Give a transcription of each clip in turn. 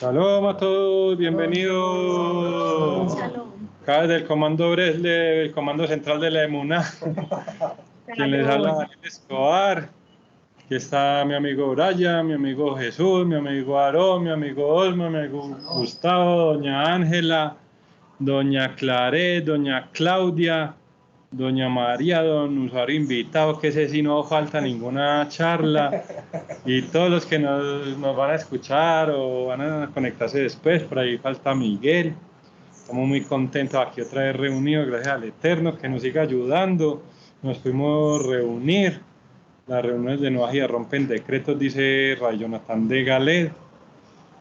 Shalom a todos, bienvenidos. Shalom. Acá desde el comando Bresle, el comando central de la EMUNA. Quien les habla, Shalom. Daniel Escobar. Aquí está mi amigo Brian, mi amigo Jesús, mi amigo Aarón, mi amigo Osma, mi amigo Gustavo, doña Ángela, doña Claret, doña Claudia, doña María, don usuario invitado, que ese sí no falta ninguna charla. Y todos los que nos van a escuchar o van a conectarse después, por ahí falta Miguel. Estamos muy contentos aquí otra vez reunidos, gracias al Eterno que nos siga ayudando. Nos fuimos reunir. Las reuniones de Noah rompen decretos, dice Ray Jonathan de Galet.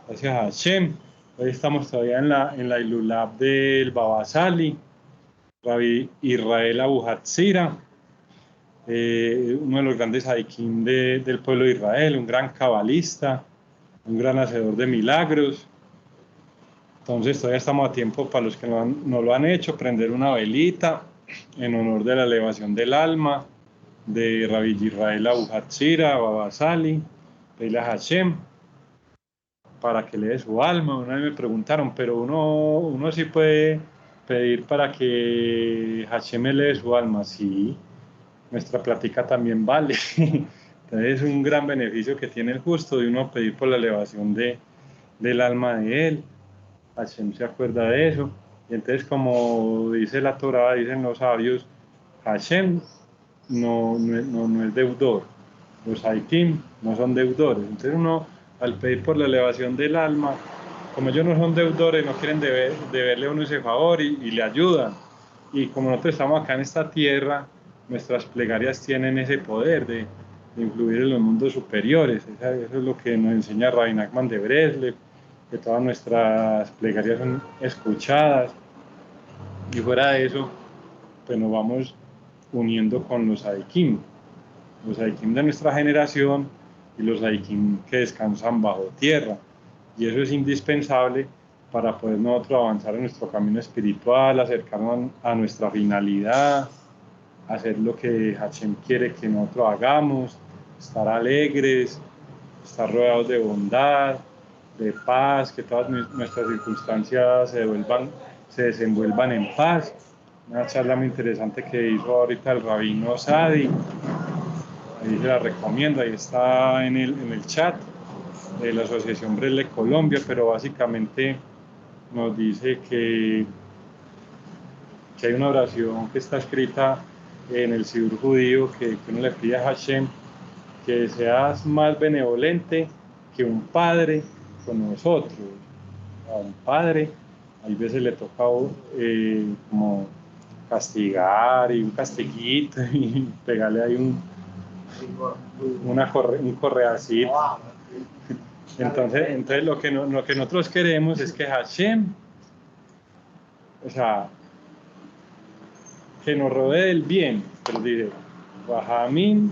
Gracias a Hashem. Hoy estamos todavía en la Ilulab del Babasali, Rabbi Israel Abu Hatzira, uno de los grandes haikim del pueblo de Israel, un gran cabalista, un gran hacedor de milagros. Entonces todavía estamos a tiempo para los que no lo han hecho, prender una velita en honor de la elevación del alma de Rabbi Israel Abu Hatzira, Baba Sali, Peila Hashem, para que le dé su alma. Una vez me preguntaron, pero uno sí puede pedir para que Hashem le dé su alma. Sí, nuestra plática también vale. Entonces es un gran beneficio que tiene el justo de uno pedir por la elevación del alma de él. Hashem se acuerda de eso. Y entonces, como dice la Torah, dicen los sabios, Hashem no es deudor. Los Haikim no son deudores. Entonces uno, al pedir por la elevación del alma, como ellos no son deudores, no quieren deberle a uno ese favor y le ayudan. Y como nosotros estamos acá en esta tierra, nuestras plegarias tienen ese poder de influir en los mundos superiores. Eso es lo que nos enseña Rabbi Nachman de Breslev, que todas nuestras plegarias son escuchadas. Y fuera de eso, pues nos vamos uniendo con los Haikim de nuestra generación y los Haikim que descansan bajo tierra. Y eso es indispensable para poder nosotros avanzar en nuestro camino espiritual, acercarnos a nuestra finalidad, hacer lo que Hashem quiere que nosotros hagamos, estar alegres, estar rodeados de bondad, de paz, que todas nuestras circunstancias se desenvuelvan en paz. Una charla muy interesante que hizo ahorita el rabino Sadi, ahí se la recomiendo, ahí está en el chat de la Asociación Bresle Colombia, pero básicamente nos dice que hay una oración que está escrita en el Sidur judío que uno le pide a Hashem que seas más benevolente que un padre con nosotros. A un padre, a veces le toca como castigar y un castiguito y pegarle ahí un correacito. Entonces lo que nosotros queremos es que Hashem, o sea, que nos rodee del bien, pero dice, Rahamim,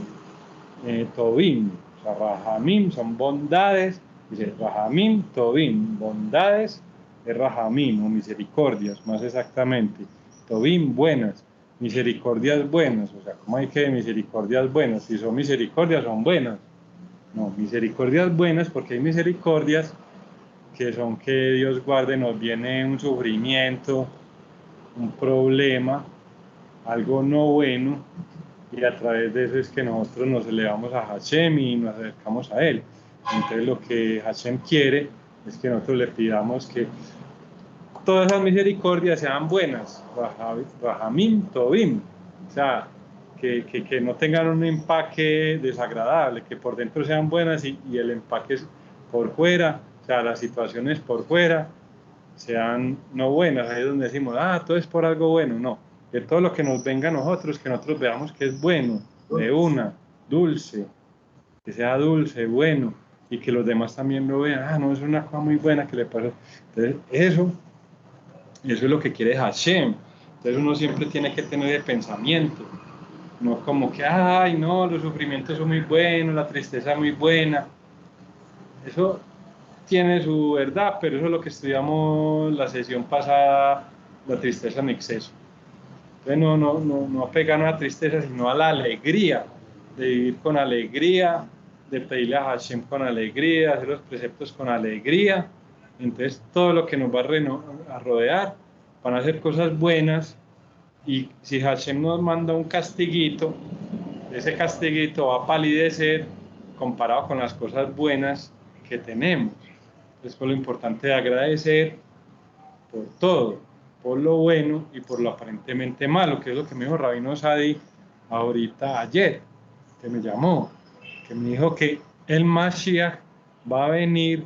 Tobim, o sea, Rahamim son bondades, dice Rahamim, Tobim, bondades es Rahamim, o misericordias, más exactamente, Tobim, buenas, misericordias buenas, o sea, ¿cómo hay que misericordias buenas? Si son misericordias, son buenas. No, misericordias buenas, porque hay misericordias que son que Dios guarde, nos viene un sufrimiento, un problema, algo no bueno, y a través de eso es que nosotros nos elevamos a Hashem y nos acercamos a Él. Entonces lo que Hashem quiere es que nosotros le pidamos que todas esas misericordias sean buenas, Rahamim, Tobim, o sea, que no tengan un empaque desagradable, que por dentro sean buenas y el empaque es por fuera, o sea, las situaciones por fuera sean no buenas. Ahí es donde decimos, todo es por algo bueno. No, que todo lo que nos venga a nosotros, que nosotros veamos que es bueno, de una, dulce, que sea dulce, bueno, y que los demás también lo vean. No, es una cosa muy buena que le pasó. Entonces, eso es lo que quiere Hashem. Entonces uno siempre tiene que tener el pensamiento, no como que, ay, no, los sufrimientos son muy buenos, la tristeza es muy buena. Eso tiene su verdad, pero eso es lo que estudiamos la sesión pasada, la tristeza en exceso. Entonces no apegarnos a la tristeza, sino a la alegría, de vivir con alegría, de pedirle a Hashem con alegría, de hacer los preceptos con alegría, Entonces todo lo que nos va a rodear van a ser cosas buenas, y si Hashem nos manda un castiguito, ese castiguito va a palidecer comparado con las cosas buenas que tenemos. Entonces, por lo importante de agradecer por todo, por lo bueno y por lo aparentemente malo, que es lo que me dijo Rabino Sadi ahorita ayer, que me llamó, que me dijo que el Mashiach va a venir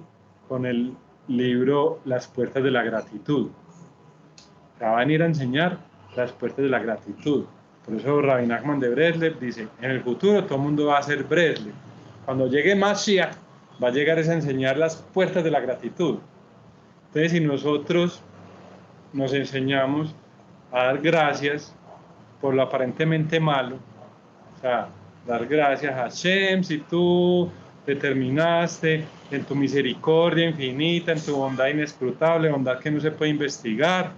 con el libro Las Puertas de la Gratitud. Va a venir a enseñar las puertas de la gratitud. Por eso Rabbi Nachman de Breslev dice, en el futuro todo el mundo va a ser Breslev. Cuando llegue Mashiach, va a llegar a enseñar las puertas de la gratitud. Entonces, si nosotros nos enseñamos a dar gracias por lo aparentemente malo, o sea, dar gracias a Hashem, si tú determinaste en tu misericordia infinita, en tu bondad inescrutable, bondad que no se puede investigar,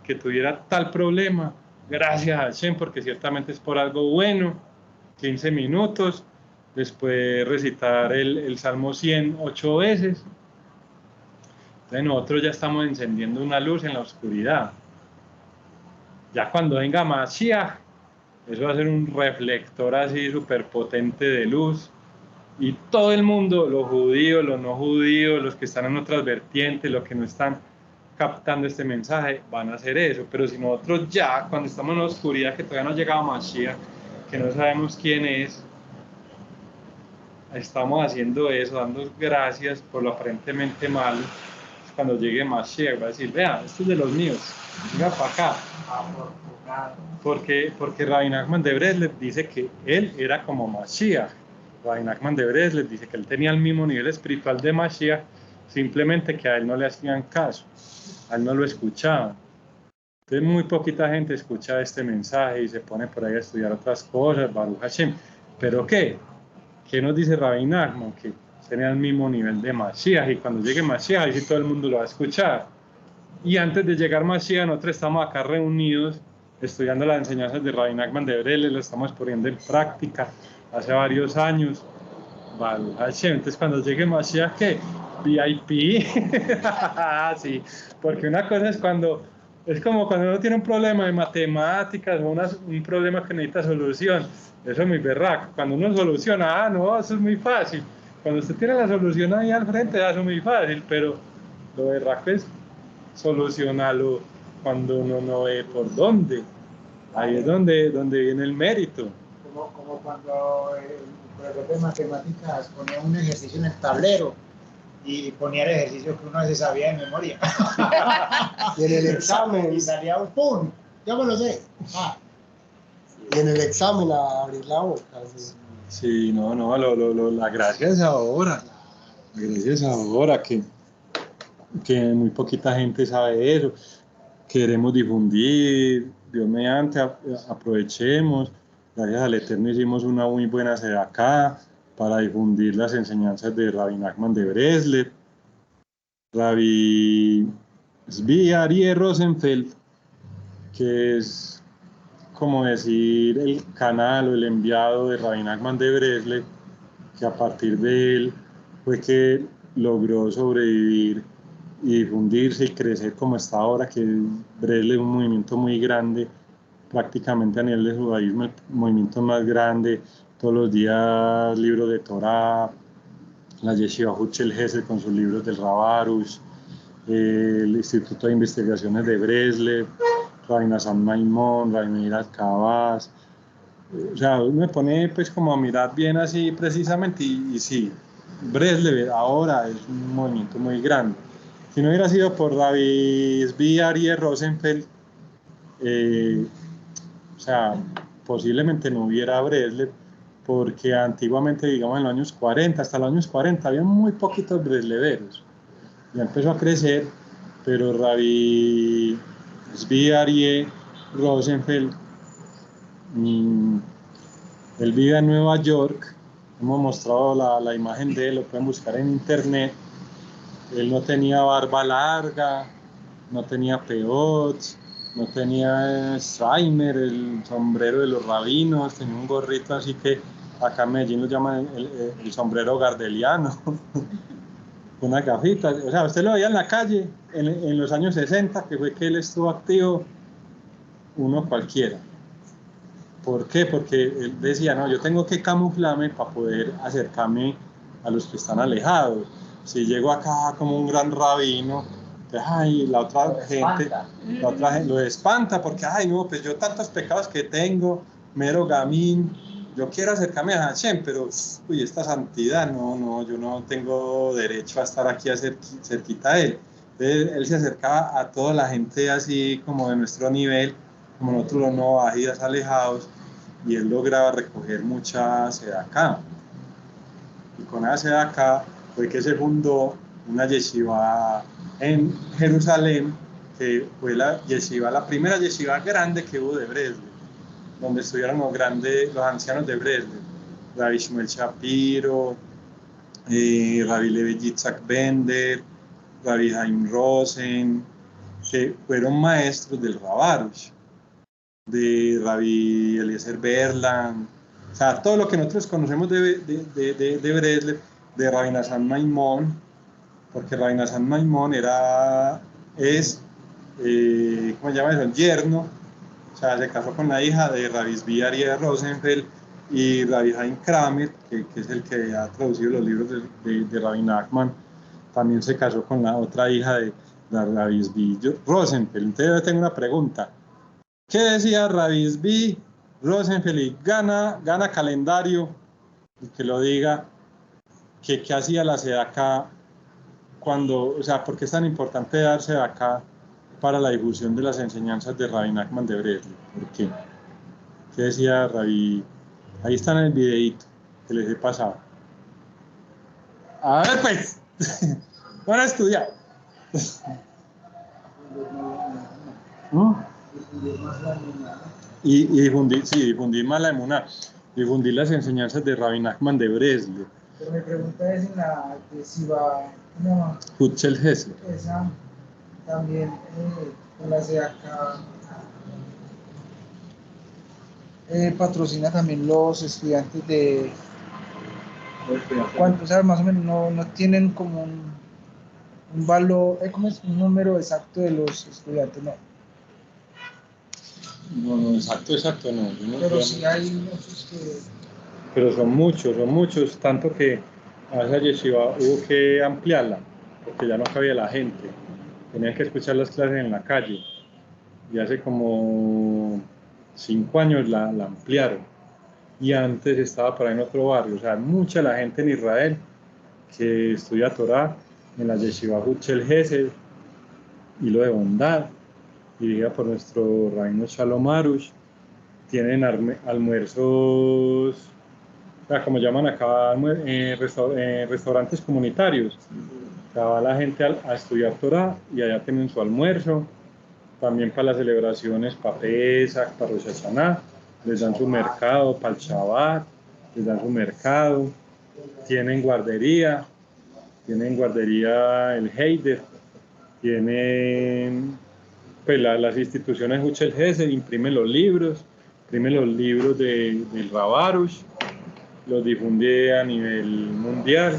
que tuviera tal problema, gracias a Hashem, porque ciertamente es por algo bueno. 15 minutos, después recitar el Salmo 100 8 veces. Entonces nosotros ya estamos encendiendo una luz en la oscuridad. Ya cuando venga Mashiach, eso va a ser un reflector así súper potente de luz, y todo el mundo, los judíos, los no judíos, los que están en otras vertientes, los que no están captando este mensaje, van a hacer eso. Pero si nosotros ya, cuando estamos en la oscuridad, que todavía no ha llegado Mashiach, que no sabemos quién es, estamos haciendo eso, dando gracias por lo aparentemente malo, cuando llegue Mashiach va a decir, vea, esto es de los míos, venga para acá. Porque Rabbi Nachman de Breslev dice que él era como Mashiach. Rabbi Nachman de Breslev dice que él tenía el mismo nivel espiritual de Mashiach, simplemente que a él no le hacían caso, a él no lo escuchaban. Entonces muy poquita gente escucha este mensaje y se pone por ahí a estudiar otras cosas, Baruch Hashem. ¿Pero qué? ¿Qué nos dice Rabbi Nachman? Que tenía el mismo nivel de Mashiach, y cuando llegue Mashiach, ahí sí todo el mundo lo va a escuchar. Y antes de llegar Mashiach, nosotros estamos acá reunidos estudiando las enseñanzas de Rabbi Nachman de Breslev, lo estamos poniendo en práctica hace varios años. Baruch Hashem. Entonces cuando llegue Mashiach, ¿qué? VIP. Sí, porque una cosa es cuando, es como cuando uno tiene un problema de matemáticas o un problema que necesita solución. Eso es muy berraco. Cuando uno soluciona, no, eso es muy fácil. Cuando usted tiene la solución ahí al frente, eso es muy fácil, pero lo berraco es solucionarlo cuando uno no ve por dónde. Ahí es donde viene el mérito. Como cuando el profesor de matemáticas ponía un ejercicio en el tablero y ponía el ejercicio que uno se sabía de memoria. Y en el examen. Y salía un ¡pum! Yo me lo sé. Y en el examen a abrir la boca. ¿Sí? Sí, no, la gracia es ahora. La gracia es ahora que muy poquita gente sabe eso. Queremos difundir, Dios mediante, aprovechemos. Gracias al Eterno hicimos una muy buena sede acá para difundir las enseñanzas de Rabbi Nachman de Breslev. Rabbi Zvi Aryeh Rosenfeld, que es como decir el canal o el enviado de Rabbi Nachman de Breslev, que a partir de él fue que logró sobrevivir y difundirse y crecer como está ahora, que Breslev es un movimiento muy grande, prácticamente a nivel de judaísmo el movimiento más grande. Todos los días libros de Torah, la Yeshiva Huchel Gesed con sus libros del Rabarush, el Instituto de Investigaciones de Breslev, Rabbi Nazam Maimon, Rabbi Meir Al-Kabaz. O sea, me pone pues como a mirar bien así precisamente, y sí, Breslev ahora es un movimiento muy grande. Si no hubiera sido por Rabbi Zvi Aryeh Rosenfeld, o sea, posiblemente no hubiera Breslev, porque antiguamente, digamos en los años 40, hasta los años 40, había muy poquitos bresleveros. Ya empezó a crecer, pero Rabbi Zvi Aryeh Rosenfeld, él vive en Nueva York. Hemos mostrado la imagen de él, lo pueden buscar en internet. Él no tenía barba larga, no tenía peots, no tenía Alzheimer, el sombrero de los rabinos, tenía un gorrito así que acá en Medellín lo llaman el sombrero gardeliano. unas gafitas, o sea, usted lo veía en la calle en los años 60, que fue que él estuvo activo, uno cualquiera. ¿Por qué? Porque él decía, no, yo tengo que camuflarme para poder acercarme a los que están alejados. Si llego acá como un gran rabino, pues, ay, la otra gente lo espanta porque, ay, no, pues yo tantos pecados que tengo, mero gamín, yo quiero acercarme a Hashem, pero, uy, esta santidad, no, yo no tengo derecho a estar aquí cerquita de él. Entonces, él se acercaba a toda la gente así como de nuestro nivel, como nosotros los novajidas alejados, y él lograba recoger mucha sedacá. Y con esa sedacá fue que se fundó una yeshiva en Jerusalén, que fue la primera yeshiva grande que hubo de Breslev, donde estudiaron los ancianos de Breslev, Rabbi Shmuel Shapiro, Rabbi Levi Yitzhak Bender, Rabbi Haim Rosen, que fueron maestros del Rabarush, de Rabbi Eliezer Berland, o sea, todo lo que nosotros conocemos de Breslev, de Rabbi Nassan Maimón, porque Rabbi Nassan Maimón es, ¿cómo se llama eso? El yerno, o sea, se casó con la hija de Rabbi Zvi Aryeh Rosenfeld y Rabbi Haim Kramer, que es el que ha traducido los libros de Rabbi Nachman, también se casó con la otra hija de Rabbi Zvi Rosenfeld. Entonces yo tengo una pregunta. ¿Qué decía Rabbi Zvi Rosenfeld? Gana calendario, y que lo diga, que hacía la sedacá cuando, o sea, ¿por qué es tan importante dar sedacá para la difusión de las enseñanzas de Rabbi Nachman de Breslev? ¿Por qué? ¿Qué decía Rabbi? Ahí está en el videíto que les he pasado. A ver, pues, van a estudiar. ¿No? Y difundir más la emuná, difundir las enseñanzas de Rabbi Nachman de Breslev. Pero mi pregunta es en la que si va, ¿cómo? Hutchel Hesed. Esa también, con la de acá, patrocina también los estudiantes de, ¿cuántos? O sea, más o menos no tienen como un valor, ¿cómo es? Un número exacto de los estudiantes, no. No, exacto, no. Pero sí hay muchos que... Pero son muchos, tanto que a esa yeshiva hubo que ampliarla, porque ya no cabía la gente. Tenían que escuchar las clases en la calle. Y hace como 5 años la ampliaron. Y antes estaba por ahí en otro barrio. O sea, mucha la gente en Israel que estudia Torah en la yeshiva Hutchel Hesed, hilo de bondad, dirigida por nuestro rabino Shalom Arush. Tienen almuerzos, o sea, como llaman acá, restaurantes comunitarios. O sea, va la gente a estudiar Torah y allá tienen su almuerzo. También para las celebraciones, para Pesach, para Rosh Hashanah, les dan su mercado, para el Shabbat, les dan su mercado. Tienen guardería el Heider, tienen pues las instituciones Hutchel Hesed, imprimen los libros del Rabarush, los difunde a nivel mundial,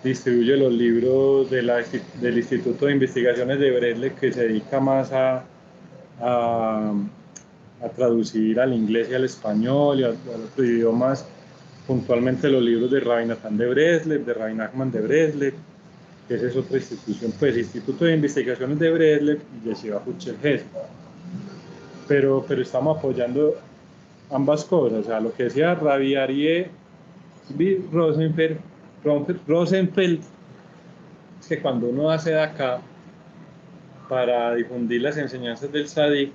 distribuye los libros del Instituto de Investigaciones de Breslev, que se dedica más a traducir al inglés y al español y a otros idiomas, puntualmente los libros de Rabbi Natan de Breslev, de Rabbi Nachman de Breslev, que esa es otra institución, pues Instituto de Investigaciones de Breslev y Yeshiva Hutchel Hesed. Pero estamos apoyando ambas cosas, o sea, lo que decía Rabbi Aryeh Rosenfeld, es que cuando uno hace de acá para difundir las enseñanzas del Tzadik,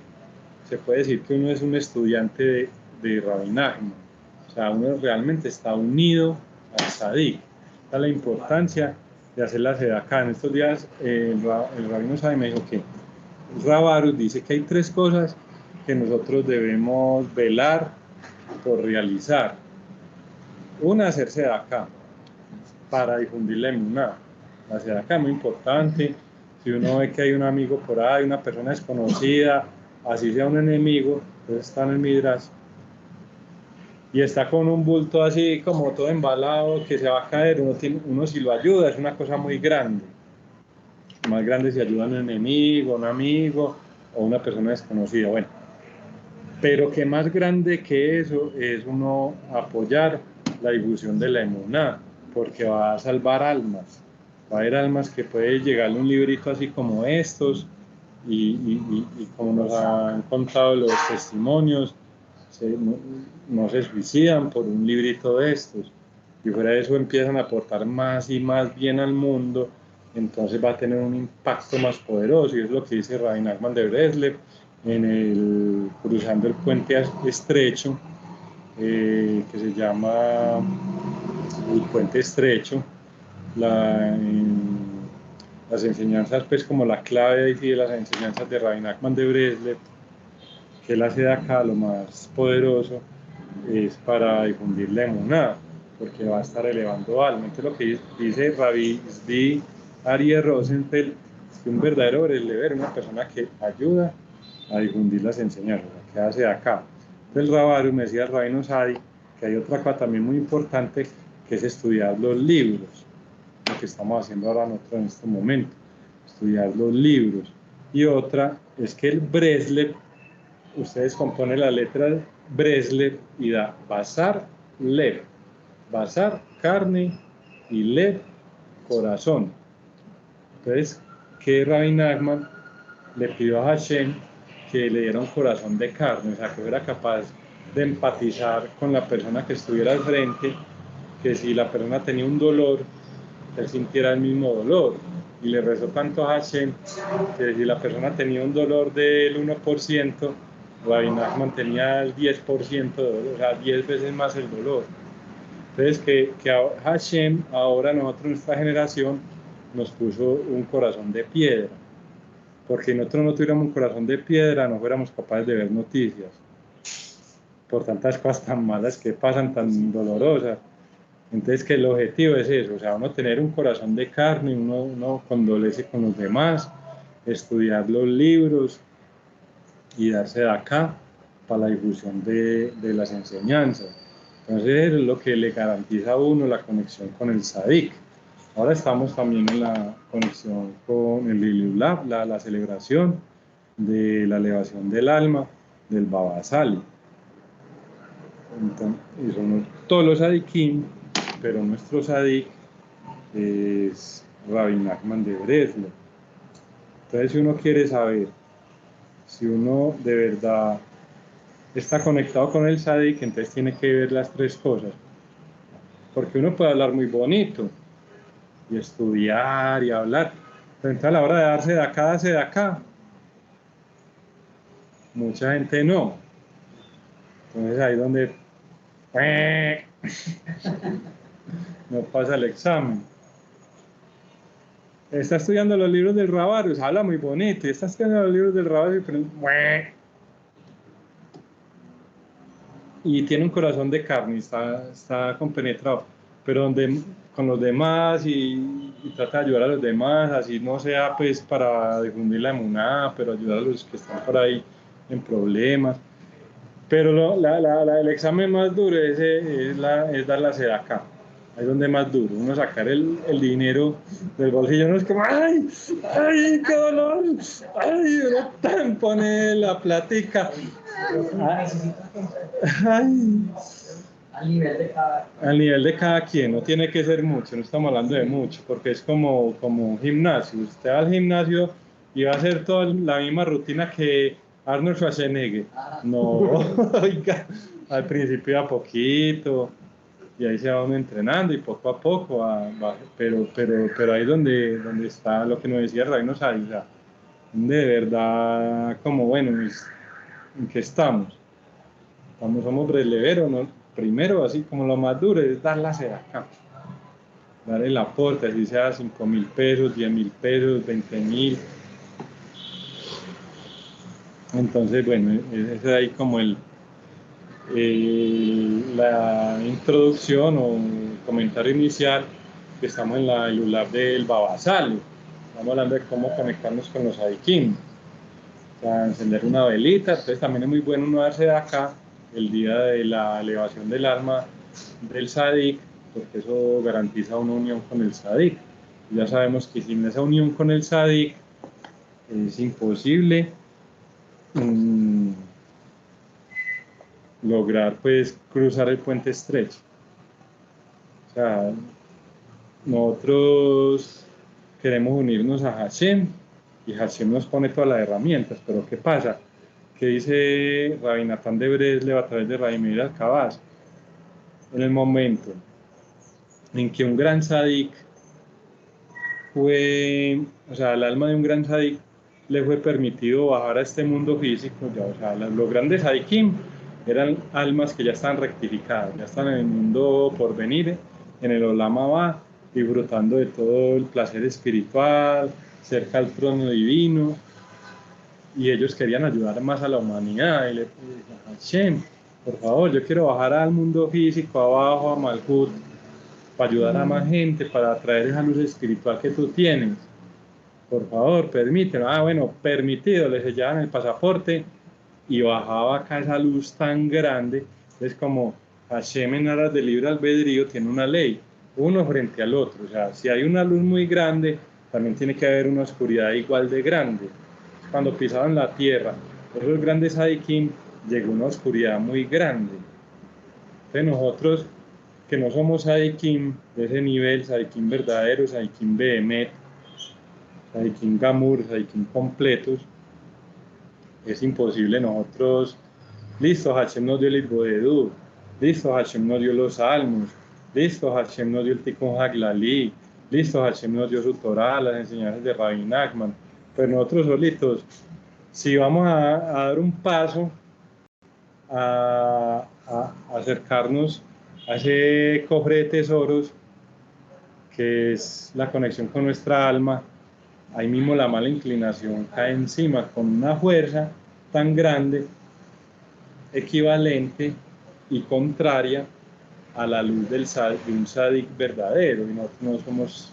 se puede decir que uno es un estudiante de Rabbi Nachman, o sea, uno realmente está unido al Tzadik. Esta es la importancia de hacer la sedacá. En estos días el rabino Sabe me dijo que Rabarus dice que hay 3 cosas que nosotros debemos velar por realizar. Una, hacer sedacá para difundir la emuná. La sedacá es muy importante. Si uno ve que hay un amigo por ahí, una persona desconocida, así sea un enemigo, entonces está en el Midrash, y está con un bulto así como todo embalado que se va a caer, uno si lo ayuda, es una cosa muy grande. Más grande si ayuda a un enemigo, un amigo o una persona desconocida. Bueno, pero que más grande que eso es uno apoyar la difusión de la emuná, porque va a salvar almas. Va a haber almas que puede llegarle un librito así como estos, y como nos han contado los testimonios, no se suicidan por un librito de estos. Y fuera de eso empiezan a aportar más y más bien al mundo, entonces va a tener un impacto más poderoso, y es lo que dice Rabbi Nachman de Breslev en el cruzando el puente estrecho, que se llama el puente estrecho. Las enseñanzas, pues como la clave de las enseñanzas de Rabbi Nachman de Breslev, que él hace de acá lo más poderoso, es para difundir la emuná, porque va a estar elevando alma. Entonces lo que dice Rabbi Zvi Aryeh Rosenfeld es que un verdadero Breslever es una persona que ayuda a difundir las enseñanzas, que hace de acá. Entonces el Rabaru me decía el Rabino Sadi que hay otra cosa también muy importante, que es estudiar los libros, lo que estamos haciendo ahora nosotros en este momento, estudiar los libros. Y otra es que el Breslev, ustedes componen la letra Breslev y da Basar, Lev. Basar, carne, y Lev, corazón. Entonces, que Rabbi Nachman le pidió a Hashem que le diera un corazón de carne, o sea, que fuera capaz de empatizar con la persona que estuviera al frente, que si la persona tenía un dolor, él sintiera el mismo dolor. Y le rezó tanto a Hashem que si la persona tenía un dolor del 1%, Rabbi Nachman tenía el 10% de dolor, o sea, 10 veces más el dolor. Entonces, que Hashem, ahora nosotros, nuestra generación, nos puso un corazón de piedra, porque si nosotros no tuviéramos un corazón de piedra, no fuéramos capaces de ver noticias, por tantas cosas tan malas que pasan, tan dolorosas. Entonces, que el objetivo es eso, o sea, uno tener un corazón de carne, uno condolece con los demás, estudiar los libros y darse de acá para la difusión de las enseñanzas. Entonces, eso es lo que le garantiza a uno la conexión con el Sadik. Ahora estamos también en la conexión con el Liliulab, la celebración de la elevación del alma del Baba Sali. Entonces, y son todos los Sadikim, pero nuestro Sadik es Rabbi Nachman de Breslev. Entonces, si uno quiere saber si uno de verdad está conectado con el Sadik, entonces tiene que ver las tres cosas. Porque uno puede hablar muy bonito y estudiar y hablar, pero entonces a la hora de darse de acá, mucha gente no. Entonces ahí donde no pasa el examen. Está estudiando los libros del Rabarius, habla muy bonito, y está estudiando los libros del Rabarius, y tiene un corazón de carne, está compenetrado, pero donde con los demás y trata de ayudar a los demás, así no sea pues para difundir la emuná, pero ayudar a los que están por ahí en problemas. Pero el examen más duro es dar la sedaca. Ahí es donde es más duro. Uno sacar el dinero del bolsillo, no es como, ¡ay! ¡Ay, qué dolor! ¡Ay! Uno tan pone la platica. ¡Ay! Al nivel de cada quien, no tiene que ser mucho, no estamos hablando de mucho, porque es como un gimnasio. Usted va al gimnasio y va a hacer toda la misma rutina que Arnold Schwarzenegger. No, oiga, al principio a poquito, y ahí se va uno entrenando y poco a poco pero ahí donde está lo que nos decía Rabino Sadi, o sea, de verdad, como bueno, ¿en qué estamos? Somos releveros, ¿no? Primero, así como lo más duro es dar la acá, dar el aporte, así sea 5.000 pesos, 10.000 pesos, 20.000. Entonces, bueno, ese es ahí como la introducción o comentario inicial, que estamos en la Lulab del Baba Sali. Estamos hablando de cómo conectarnos con los adikim, o sea, encender una velita. Entonces también es muy bueno uno darse de acá el día de la elevación del alma del Sadik, porque eso garantiza una unión con el Sadik. Ya sabemos que sin esa unión con el Sadik es imposible lograr pues cruzar el puente estrecho. O sea, nosotros queremos unirnos a Hashem y Hashem nos pone todas las herramientas, pero ¿qué pasa? ¿Qué dice Rabbi Natán de Breslev a través de Rabbi Meir Alcabaz? En el momento en que un gran tzadik fue, o sea, el alma de un gran tzadik le fue permitido bajar a este mundo físico, ya, o sea, los grandes tzadikim eran almas que ya están rectificadas, ya están en el mundo por venir, en el Olam Abba, disfrutando de todo el placer espiritual, cerca al trono divino, y ellos querían ayudar más a la humanidad, y le decían, Hashem, por favor, yo quiero bajar al mundo físico, abajo, a Malkut, para ayudar a más gente, para traer esa luz espiritual que tú tienes. Por favor, permítelo. Ah, bueno, permitido, le sellaban el pasaporte y bajaba acá esa luz tan grande. Es como Hashem en aras del libre albedrío tiene una ley, uno frente al otro. O sea, si hay una luz muy grande, también tiene que haber una oscuridad igual de grande. Cuando pisaban la tierra, esos grandes Sadikim, llegó una oscuridad muy grande. Entonces nosotros, que no somos Sadikim de ese nivel, Sadikim verdaderos, Sadikim Behemet, Sadikim Gamur, Sadikim completos, es imposible nosotros, listo, Hashem nos dio el Itbodedu, listo, Hashem nos dio los salmos, listo, Hashem nos dio el Tikkun Haglali, listo, Hashem nos dio su Torah, las enseñanzas de Rabbi Nachman, pero nosotros solitos, si vamos a dar un paso a acercarnos a ese cofre de tesoros que es la conexión con nuestra alma, ahí mismo la mala inclinación cae encima con una fuerza tan grande, equivalente y contraria a la luz de un sadik verdadero, y no somos,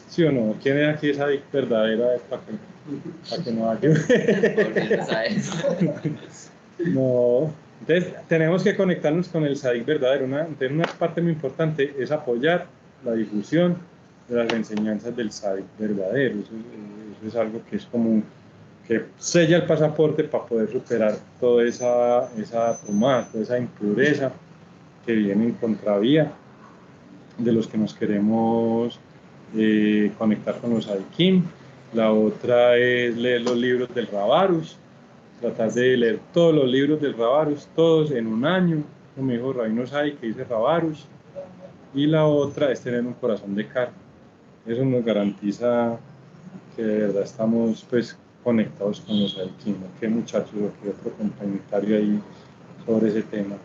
¿sí o no? ¿Quién es aquí sadik verdadera? Para que no haya no. Entonces tenemos que conectarnos con el sadik verdadero. Entonces una parte muy importante es apoyar la difusión de las enseñanzas del sadik verdadero. Eso es algo que es como que sella el pasaporte para poder superar toda esa tumá, toda esa impureza que viene en contravía de los que nos queremos conectar con los sadikim. La otra es leer los libros del Rabarus, tratar de leer todos los libros del Rabarus, todos en un año, como dijo Rabino Sai, que dice Rabarus. Y la otra es tener un corazón de carne. Eso nos garantiza que de verdad estamos pues conectados con los sadikim. ¿Qué muchachos o qué otro comentario ahí sobre ese tema?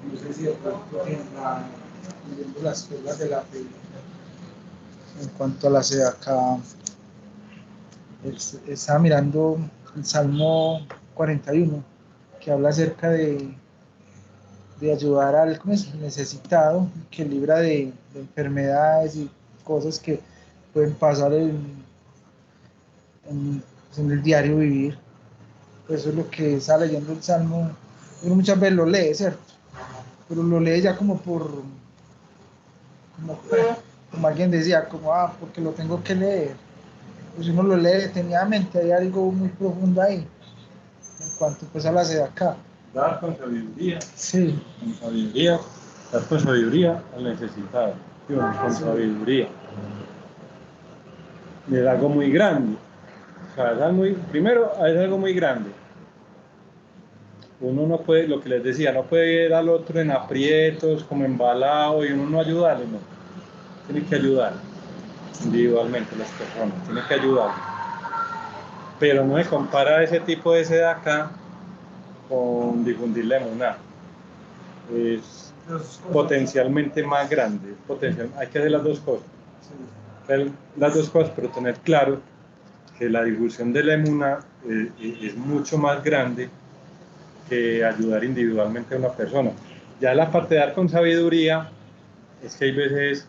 No sé si de pronto en leyendo las reglas de la fe, en cuanto a la acá, estaba mirando el Salmo 41, que habla acerca de ayudar al necesitado, que libra de enfermedades y cosas que pueden pasar en el diario vivir. Eso es lo que está leyendo el Salmo. Uno muchas veces lo lee, ¿cierto? Pero lo lee ya como como alguien decía, porque lo tengo que leer. Pues si uno lo lee detenidamente, hay algo muy profundo ahí, en cuanto pues a la acá. Dar con sabiduría. Sí. Con sabiduría. Dar con sabiduría al necesitado. Con sabiduría. Es algo muy grande. O sea, primero es algo muy grande. Uno no puede, lo que les decía, no puede ir al otro en aprietos, como embalado, y uno no ayudarle, no. Tiene que ayudar individualmente las personas, tiene que ayudar. Pero no se compara ese tipo de sed acá con difundir la emuná. Es potencialmente más grande, hay que hacer las dos cosas. Las dos cosas, pero tener claro que la difusión de la emuná es mucho más grande que ayudar individualmente a una persona. Ya la parte de dar con sabiduría es que hay veces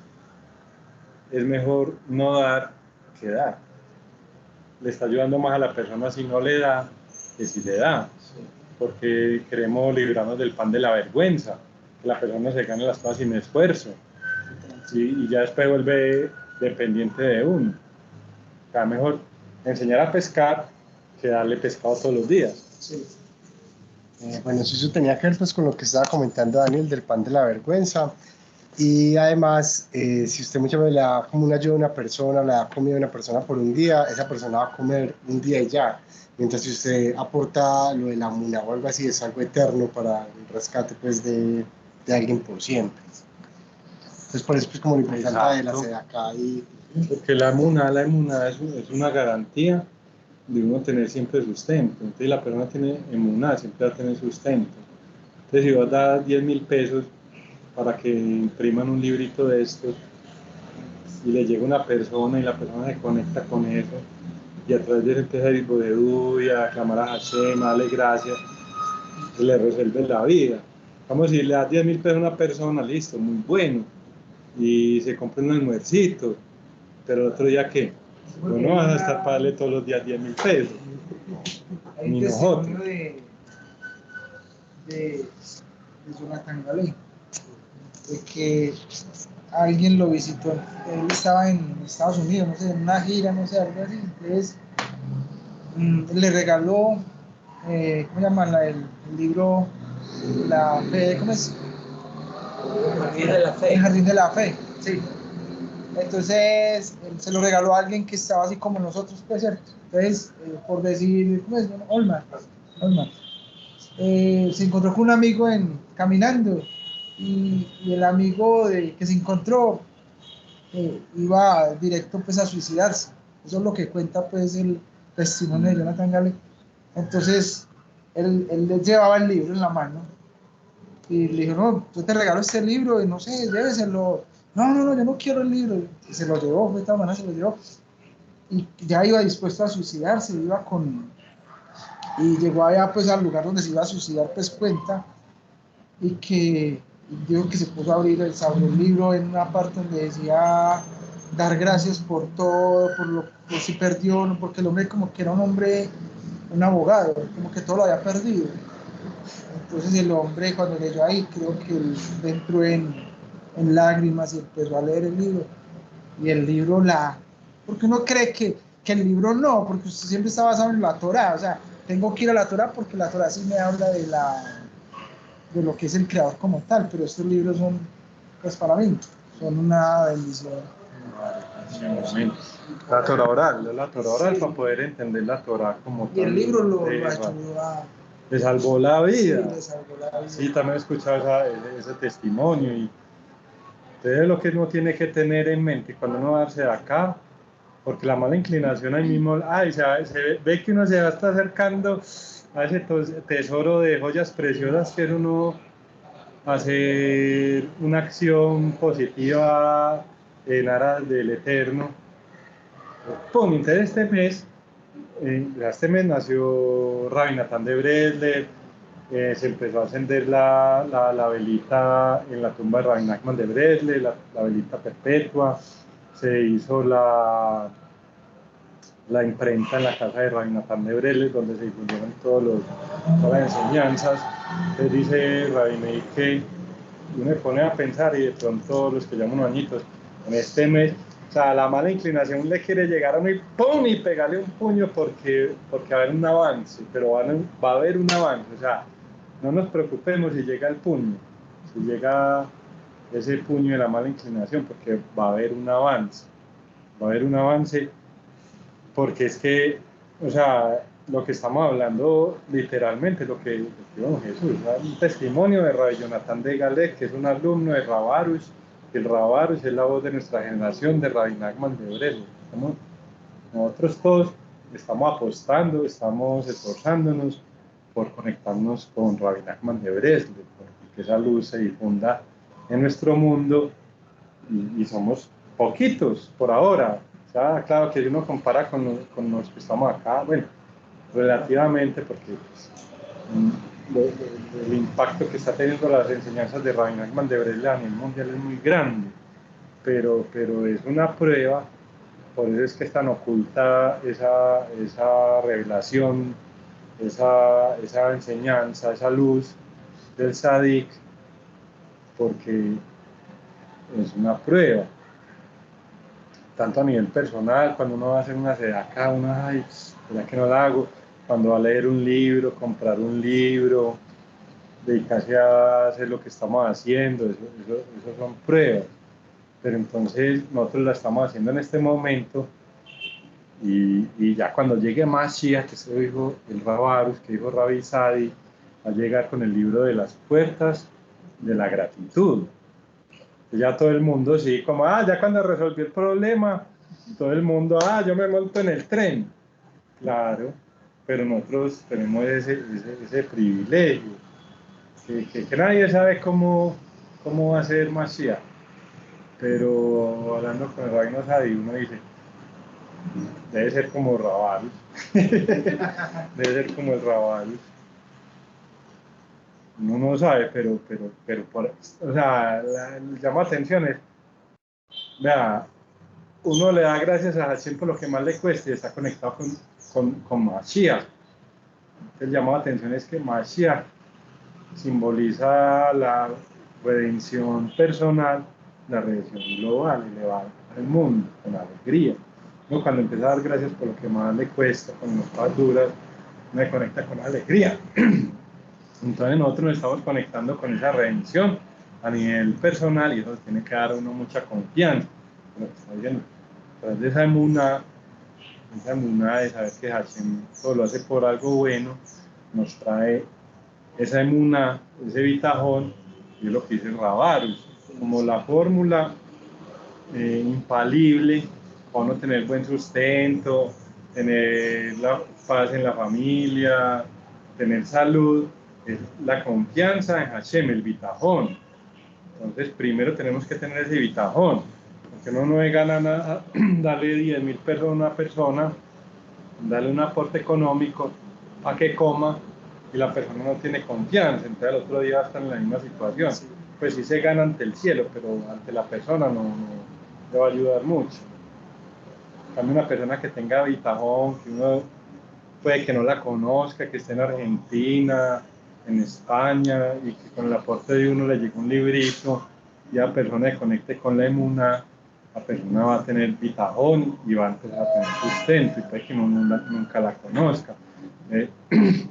es mejor no dar que dar. Le está ayudando más a la persona si no le da que sí se da, porque queremos librarnos del pan de la vergüenza, que la persona se gane las cosas sin esfuerzo, y ya después vuelve dependiente de uno. O sea, mejor enseñar a pescar que darle pescado todos los días. Sí. Bueno, eso tenía que ver pues, con lo que estaba comentando Daniel del pan de la vergüenza. Y además, si usted muchas veces le da como una ayuda a una persona, le da comida a una persona por un día, esa persona va a comer un día y ya. Mientras si usted aporta lo de la muna o algo así, es algo eterno para el rescate pues, de alguien por siempre. Entonces, por eso es pues, como lo importante de la sedacá. Porque la emuna es una garantía de uno tener siempre sustento. Entonces la persona tiene emuná, siempre va a tener sustento. Entonces si vos das 10.000 pesos para que impriman un librito de estos y le llega una persona y la persona se conecta con eso y a través de eso empieza a decir Bodedú y a clamar a Hashem, a darle gracias, y le resuelve la vida. Vamos, si le das 10.000 pesos a una persona, listo, muy bueno, y se compra un almuercito, pero el otro día, ¿qué? Pues no vas a estar para darle todos los días 10.000 pesos. Hay Ni un nosotros. testimonio de Jonathan Galé, de que alguien lo visitó, él estaba en Estados Unidos, no sé, en una gira, no sé, algo así, entonces le regaló, ¿cómo llaman? El libro, la fe, ¿cómo es? El Jardín de la Fe. El Jardín de la Fe, sí. Entonces, se lo regaló a alguien que estaba así como nosotros, pues, ¿cierto? Entonces, por decir, ¿cómo es? Olmar. Se encontró con un amigo caminando y el amigo que se encontró iba directo pues a suicidarse. Eso es lo que cuenta pues el testimonio de Jonathan Gale. Entonces, él le llevaba el libro en la mano y le dijo, no, yo te regalo este libro y no sé, lléveselo. No, yo no quiero el libro. Y se lo llevó, de esta manera se lo llevó. Y ya iba dispuesto a suicidarse, y llegó allá pues al lugar donde se iba a suicidar, pues cuenta, y que dijo que se puso a abrir se abrió el libro en una parte donde decía dar gracias por todo, por si perdió, porque el hombre como que era un hombre, un abogado, como que todo lo había perdido. Entonces el hombre cuando leyó ahí, creo que él entró en lágrimas y empezó a leer el libro. Y el libro porque uno cree que el libro no, porque usted siempre está basado en la Torá, o sea, tengo que ir a la Torá porque la Torá sí me habla de lo que es el creador como tal, pero estos libros son, pues para mí, son una bendición. La Torah oral para poder entender la Torah como tal. Y el libro lo ayudó a... Le salvó la vida. Sí, le salvó la vida. Sí, también he escuchado ese testimonio. Y entonces lo que uno tiene que tener en mente cuando uno va a darse de acá, porque la mala inclinación ahí mismo, se ve que uno se va a estar acercando a ese tesoro de joyas preciosas que es uno hacer una acción positiva en aras del Eterno. Pum, entonces este mes nació Rabbi Natán de Breslev, se empezó a encender la velita en la tumba de Rabbi Nachman de Breslev, la velita perpetua, se hizo la imprenta en la casa de Rabbi Natán de Breslev, donde se difundieron todas las enseñanzas. Entonces dice Rabbi Meir que uno me pone a pensar, y de pronto los que llaman añitos, en este mes, o sea, la mala inclinación le quiere llegar a uno y ¡pum! Y pegarle un puño porque va a haber un avance, pero va a haber un avance, o sea, no nos preocupemos si llega el puño, si llega ese puño de la mala inclinación, porque va a haber un avance, porque es que, o sea, lo que estamos hablando literalmente, lo que dijo Jesús, un testimonio de Rabbi Jonathan de Galek, que es un alumno de Rabarush, que el Rabarush es la voz de nuestra generación, de Rabbi Nachman de Breslev. Nosotros todos estamos apostando, estamos esforzándonos por conectarnos con Rabbi Nachman de Breslev, porque esa luz se difunda en nuestro mundo y somos poquitos por ahora. O sea, claro que uno compara con los que estamos acá, bueno, relativamente, porque pues, el impacto que está teniendo las enseñanzas de Rabbi Nachman de Breslev a nivel mundial es muy grande, pero es una prueba, por eso es que es tan oculta esa revelación esa enseñanza, esa luz del Sadik, porque es una prueba, tanto a nivel personal, cuando uno va a hacer una sedacá, uno, ay, ¿verdad que no la hago? Cuando va a leer un libro, comprar un libro, dedicarse a hacer lo que estamos haciendo, eso son pruebas. Pero entonces nosotros la estamos haciendo en este momento y ya cuando llegue Mashiach, que eso dijo el Rabarus, que dijo Rabbi Sadi, va a llegar con el libro de las puertas de la gratitud. Ya todo el mundo, sí, como, ya cuando resolví el problema, todo el mundo, yo me monto en el tren. Claro, pero nosotros tenemos ese privilegio, que nadie sabe cómo va a ser Mashiach. Pero hablando con el Rabino Sadi, uno dice, debe ser como Rabalus, debe ser como el Rabalus. Uno no sabe, pero o sea, llama atención es, vea, uno le da gracias a Hashem por lo que más le cueste y está conectado con Mashiach. El llamado de atención es que Mashiach simboliza la redención personal, la redención global, elevar al mundo con alegría. ¿No? Cuando empieza a dar gracias por lo que más le cuesta, con las cosas duras, me conecta con alegría. Entonces nosotros nos estamos conectando con esa redención a nivel personal y eso tiene que dar a uno mucha confianza. Lo que está diciendo. Entonces esa emuná de saber que Hashem todo lo hace por algo bueno, nos trae esa emuná, ese bitajón, y es lo que dice Rabarus, como la fórmula infalible para no tener buen sustento, tener la paz en la familia, tener salud, es la confianza en Hashem, el bitajón. Entonces primero tenemos que tener ese bitajón, porque uno no gana nada, darle 10.000 pesos a una persona, darle un aporte económico para que coma y la persona no tiene confianza, entonces al otro día va a estar en la misma situación. Pues sí se gana ante el cielo, pero ante la persona no le va a ayudar mucho. También una persona que tenga bitajón, que uno puede que no la conozca, que esté en Argentina, en España, y que con el aporte de uno le llegue un librito y la persona se conecte con la emuna, la persona va a tener bitajón y va a empezar a tener sustento y puede que nunca la conozca. Eso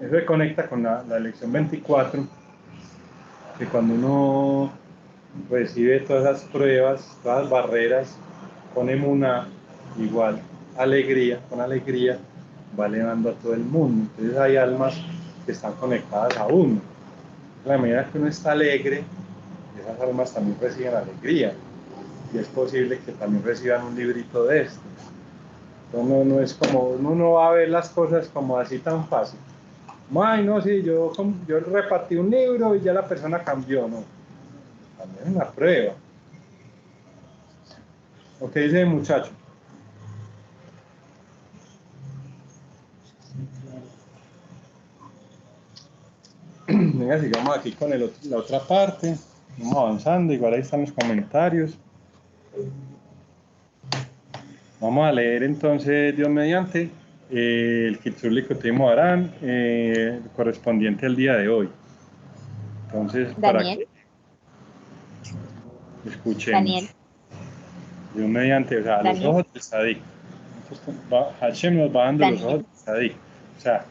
se conecta con la lección 24, que cuando uno recibe todas esas pruebas, todas las barreras, con emuna, igual alegría, con alegría, va elevando a todo el mundo. Entonces hay almas que están conectadas a uno. A la medida que uno está alegre, esas almas también reciben alegría. Y es posible que también reciban un librito de estos. Entonces no es como, uno no va a ver las cosas como así tan fácil. Ay, no, sí, yo repartí un libro y ya la persona cambió, no. También es una prueba. ¿O qué dice el muchacho? Venga, sigamos aquí con la otra parte. Vamos avanzando, igual ahí están los comentarios. Vamos a leer entonces, Dios mediante, el Kitsur Likutei Moharan, correspondiente al día de hoy. Entonces, Daniel. para que escuchemos. Daniel. Dios mediante, o sea, Daniel. los ojos del Sadik. Hashem nos va dando Daniel. los ojos del Sadik. O sea,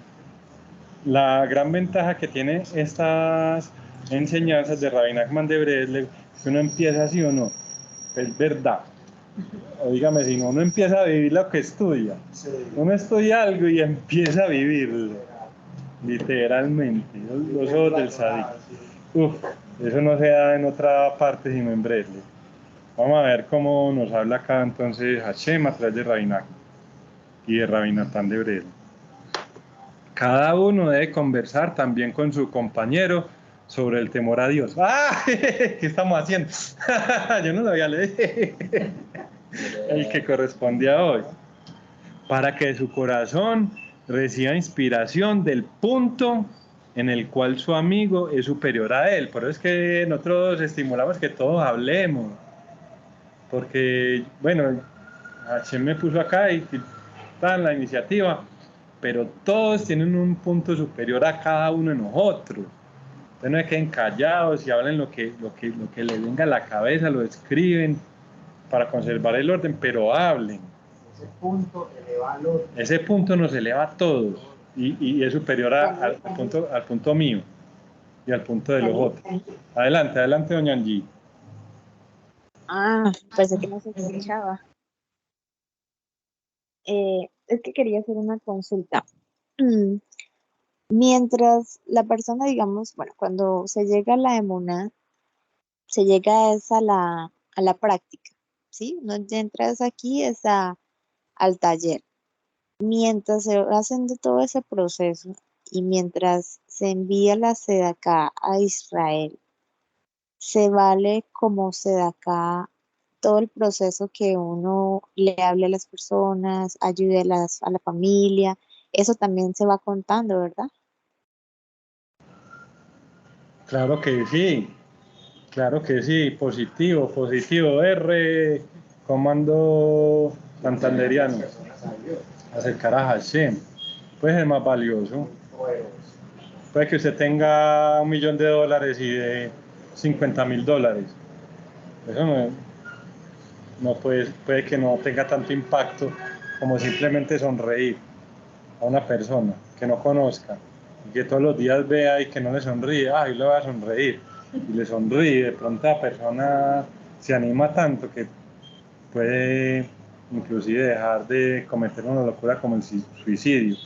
la gran ventaja que tiene estas enseñanzas de Rabbi Nachman de Breslev, que uno empieza así o no, es verdad. O dígame, si no, uno empieza a vivir lo que estudia. Sí. Uno estudia algo y empieza a vivirlo, literalmente. Los ojos del Sadik. Eso no se da en otra parte sino en Breslev. Vamos a ver cómo nos habla acá entonces Hashem a través de Rabbi Nachman y de Rabbi Natán de Breslev. Cada uno debe conversar también con su compañero sobre el temor a Dios. ¿Qué estamos haciendo? Yo no lo había leído. El que correspondía hoy. Para que su corazón reciba inspiración del punto en el cual su amigo es superior a él. Por eso es que nosotros estimulamos que todos hablemos. Porque, bueno, Hashem me puso acá y está en la iniciativa pero todos tienen un punto superior a cada uno de nosotros. Entonces no se queden callados y hablen lo que les venga a la cabeza, lo escriben para conservar el orden, pero hablen. Ese punto eleva al orden. Ese punto nos eleva a todos y es superior al punto mío y al punto de los otros. Adelante, adelante, doña Angie. Pensé que no se escuchaba. Es que quería hacer una consulta. Mientras la persona, digamos, bueno, cuando se llega a la emuná, se llega a la práctica, ¿sí? No entras aquí al taller. Mientras se va haciendo todo ese proceso y mientras se envía la sedacá a Israel, se vale como sedacá todo el proceso que uno le hable a las personas, ayude a la familia, eso también se va contando, ¿verdad? Claro que sí, positivo, R, comando santanderiano, acercar a Hashem, pues es más valioso. Puede que usted tenga $1.000.000 y de $50.000. Eso no puede que no tenga tanto impacto como simplemente sonreír a una persona que no conozca y que todos los días vea y que no le sonríe, yo le voy a sonreír y le sonríe, de pronto la persona se anima tanto que puede inclusive dejar de cometer una locura como el suicidio.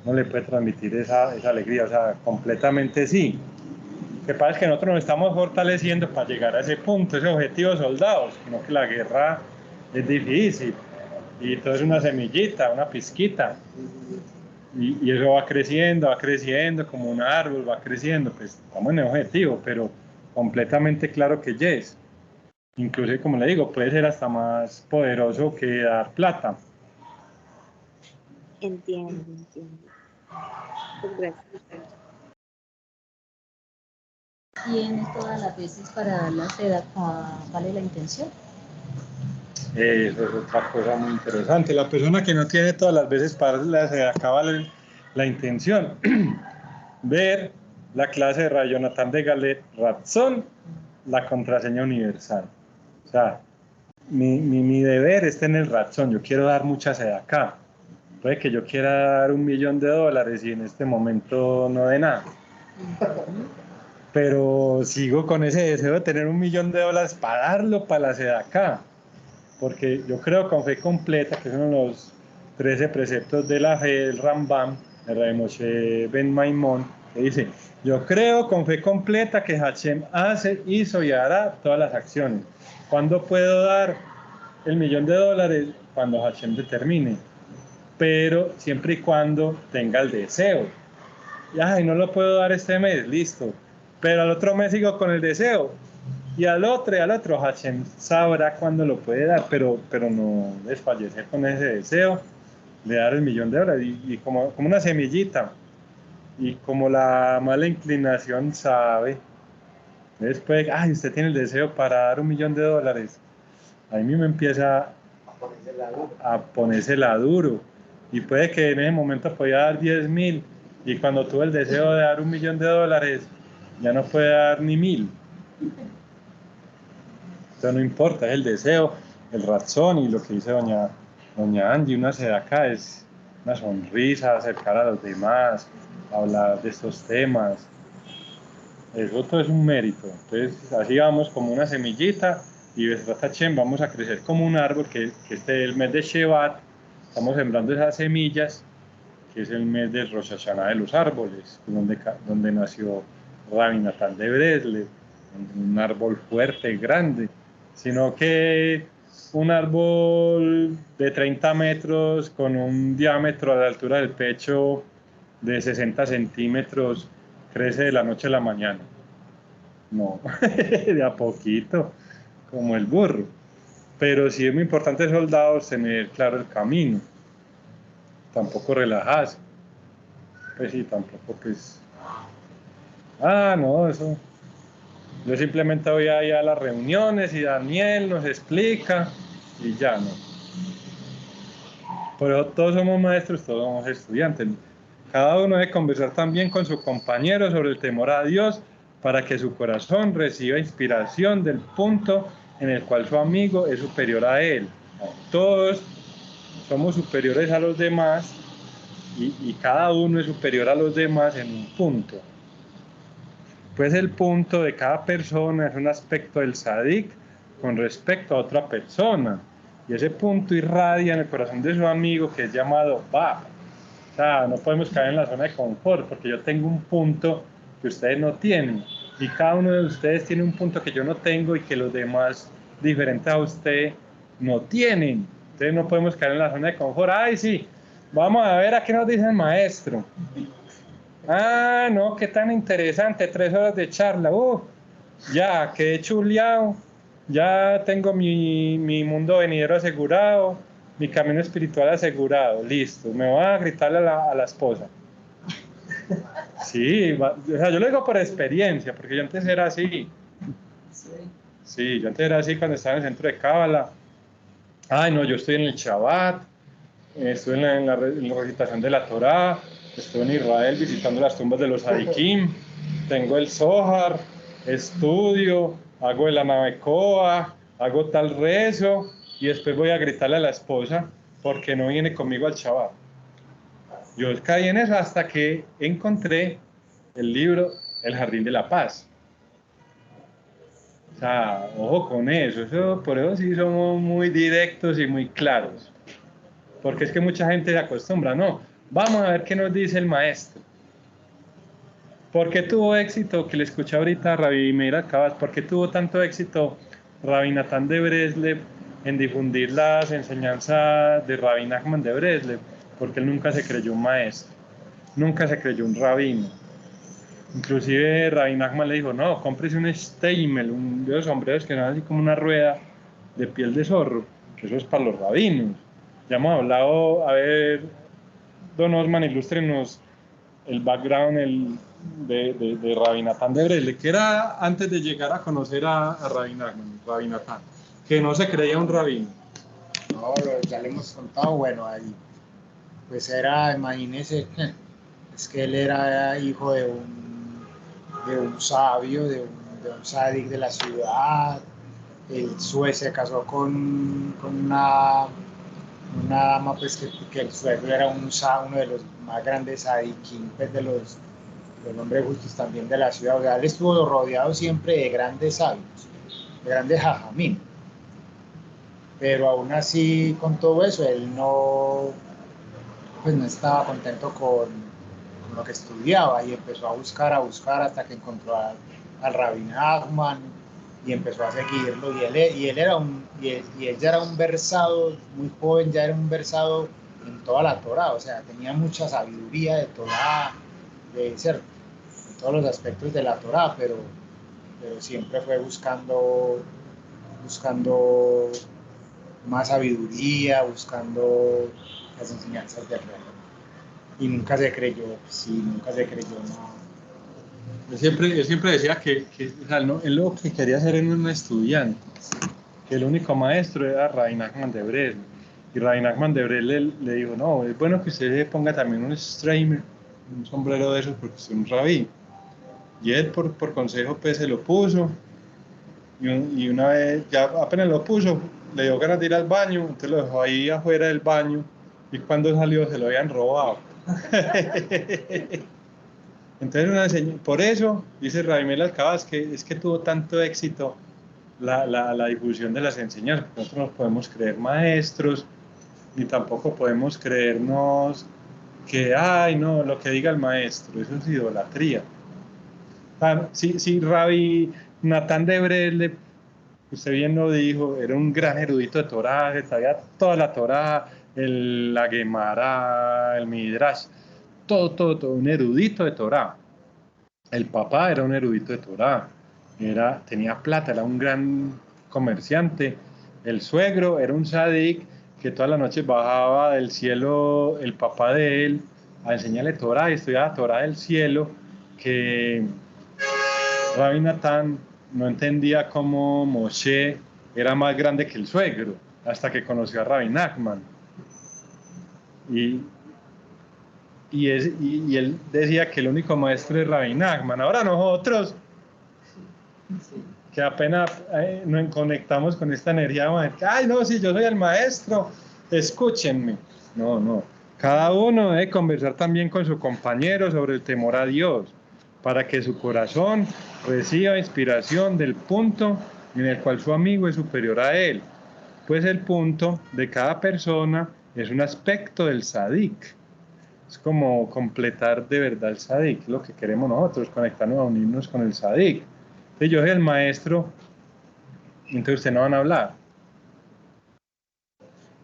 No le puede transmitir esa alegría, o sea, completamente sí. Lo que pasa es que nosotros nos estamos fortaleciendo para llegar a ese punto, ese objetivo de soldados, sino que la guerra es difícil y todo es una semillita, una pizquita. Y eso va creciendo como un árbol, va creciendo, pues estamos en el objetivo, pero completamente claro que yes. Incluso, como le digo, puede ser hasta más poderoso que dar plata. Entiendo. Pues gracias. ¿Tienes todas las veces para dar la sedacá? ¿Vale la intención? Eso es otra cosa muy interesante. La persona que no tiene todas las veces para se acaba la intención. Ver la clase de Rayonatán de Galet Ratzón, la contraseña universal. O sea, mi deber es tener razón. Yo quiero dar mucha sedacá. Puede que yo quiera dar $1.000.000 y en este momento no dé nada. Pero sigo con ese deseo de tener $1.000.000 para darlo para la sedacá. Porque yo creo con fe completa, que es uno de los 13 preceptos de la fe del Rambam, el Rabbi Moshe Ben Maimón, que dice, yo creo con fe completa que Hashem hizo y hará todas las acciones. ¿Cuándo puedo dar el $1.000.000? Cuando Hashem determine, pero siempre y cuando tenga el deseo. Y no lo puedo dar este mes, listo, pero al otro mes sigo con el deseo. Y al otro, Hashem sabrá cuándo lo puede dar, pero no desfallecer con ese deseo de dar el $1.000.000 y como una semillita. Y como la mala inclinación sabe, después, usted tiene el deseo para dar $1.000.000. A mí me empieza a ponérsela duro. Y puede que en ese momento podía dar 10.000 y cuando tuve el deseo de dar $1.000.000, ya no puede dar ni 1.000. Entonces no importa, es el deseo, el razón y lo que dice doña Angie, una sedacá es una sonrisa, acercar a los demás, hablar de estos temas. Eso todo es un mérito. Entonces así vamos como una semillita y Besrat Hashem vamos a crecer como un árbol que el mes de Shevat estamos sembrando esas semillas, que es el mes del Rosh Hashanah de los árboles, donde nació Rabbi Natán de Breslev, un árbol fuerte, grande, sino que un árbol de 30 metros con un diámetro a la altura del pecho de 60 centímetros crece de la noche a la mañana. No, de a poquito, como el burro. Pero sí es muy importante, soldados, tener claro el camino. Tampoco relajarse. Pues sí, tampoco pues... no, eso... Yo simplemente voy ahí a las reuniones y Daniel nos explica y ya no. Por eso todos somos maestros, todos somos estudiantes. Cada uno debe conversar también con su compañero sobre el temor a Dios para que su corazón reciba inspiración del punto en el cual su amigo es superior a él. Todos somos superiores a los demás y cada uno es superior a los demás en un punto. Pues el punto de cada persona es un aspecto del sadik con respecto a otra persona. Y ese punto irradia en el corazón de su amigo que es llamado Bab. O sea, no podemos caer en la zona de confort porque yo tengo un punto que ustedes no tienen. Y cada uno de ustedes tiene un punto que yo no tengo y que los demás diferentes a usted no tienen. Entonces no podemos caer en la zona de confort. Ay, sí, vamos a ver a qué nos dice el maestro. Ah, no, qué tan interesante, 3 horas de charla. Ya, quedé chuleado. Ya tengo mi mundo venidero asegurado, mi camino espiritual asegurado. Listo, me voy a gritarle a la esposa. Sí, o sea, yo lo digo por experiencia, porque yo antes era así. Sí, yo antes era así cuando estaba en el centro de Cábala. Ay, no, yo estoy en el Shabbat, estuve en la recitación de la Torá, estuve en Israel visitando las tumbas de los Sadikim, tengo el Zohar, estudio, hago el Anabecoa, hago tal rezo y después voy a gritarle a la esposa porque no viene conmigo al Shabbat. Yo caí en eso hasta que encontré el libro El Jardín de la Paz. O sea, ojo con eso, por eso sí somos muy directos y muy claros. Porque es que mucha gente se acostumbra, no, vamos a ver qué nos dice el maestro. ¿Por qué tuvo éxito, que le escuché ahorita a Rabbi Meir Acabas, por qué tuvo tanto éxito Rabbi Natán de Breslev en difundir las enseñanzas de Rabbi Nachman de Breslev? Porque él nunca se creyó un maestro, nunca se creyó un rabino. Inclusive Rabbi Nachman le dijo, no, cómprese un steimel, de esos sombreros que son así como una rueda de piel de zorro, que eso es para los rabinos. Ya hemos hablado, a ver, don Osman, ilústrenos el background de Rabbi Natán de Breslev, que era antes de llegar a conocer a Rabbi Nachman, Rabbi Natán, que no se creía un rabino. No, ya le hemos contado, bueno, ahí, pues era, imagínese, es que él era hijo de un sabio, de un sádic de la ciudad. Se casó con una dama, pues que el suegro era uno de los más grandes sadikim, pues de los hombres justos también de la ciudad. O sea, él estuvo rodeado siempre de grandes sabios, de grandes jajamín. Pero aún así, con todo eso, él pues no estaba contento con lo que estudiaba y empezó a buscar hasta que encontró al Rabbi Nachman y empezó a seguirlo. Y él ya era un versado, muy joven, ya era un versado en toda la Torá, o sea, tenía mucha sabiduría de Torá, de ser, en todos los aspectos de la Torá, pero siempre fue buscando más sabiduría, buscando las enseñanzas del rey. Y nunca se creyó, nada. Yo siempre decía que o sea, no, él lo que quería hacer era un estudiante, que el único maestro era Rabbi Nachman de Breslev. Y Rabbi Nachman de Breslev le dijo, no, es bueno que usted se ponga también un streimer, un sombrero de esos, porque usted es un rabí. Y él por consejo pues se lo puso, y una vez, ya apenas lo puso, le dio ganas de ir al baño, entonces lo dejó ahí afuera del baño, y cuando salió se lo habían robado. Entonces, por eso, dice Rabbi Meir Acabas, que es que tuvo tanto éxito la difusión de las enseñanzas. Nosotros no podemos creer maestros, ni tampoco podemos creernos que, ay, no, lo que diga el maestro, eso es idolatría. Si Rabbi Natán de Breslev, usted bien lo dijo, era un gran erudito de Torá, que sabía toda la Torá, la Gemara, el Midrash, todo, un erudito de Torá. El papá era un erudito de Torá, tenía plata, era un gran comerciante. El suegro era un sadik que todas las noches bajaba del cielo, el papá de él, a enseñarle Torá y estudiaba Torá del cielo, que Rabbi Natán no entendía cómo Moshe era más grande que el suegro, hasta que conoció a Rabbi Nachman. y él decía que el único maestro es Rabbi Nachman. Ahora nosotros, que apenas nos conectamos con esta energía, ay no, si yo soy el maestro, escúchenme. No, no. Cada uno debe conversar también con su compañero sobre el temor a Dios, para que su corazón reciba inspiración del punto en el cual su amigo es superior a él. Pues el punto de cada persona es un aspecto del sadik. Es como completar de verdad el sadik, lo que queremos nosotros, conectarnos a unirnos con el sadik. Entonces yo soy el maestro, entonces ustedes no van a hablar.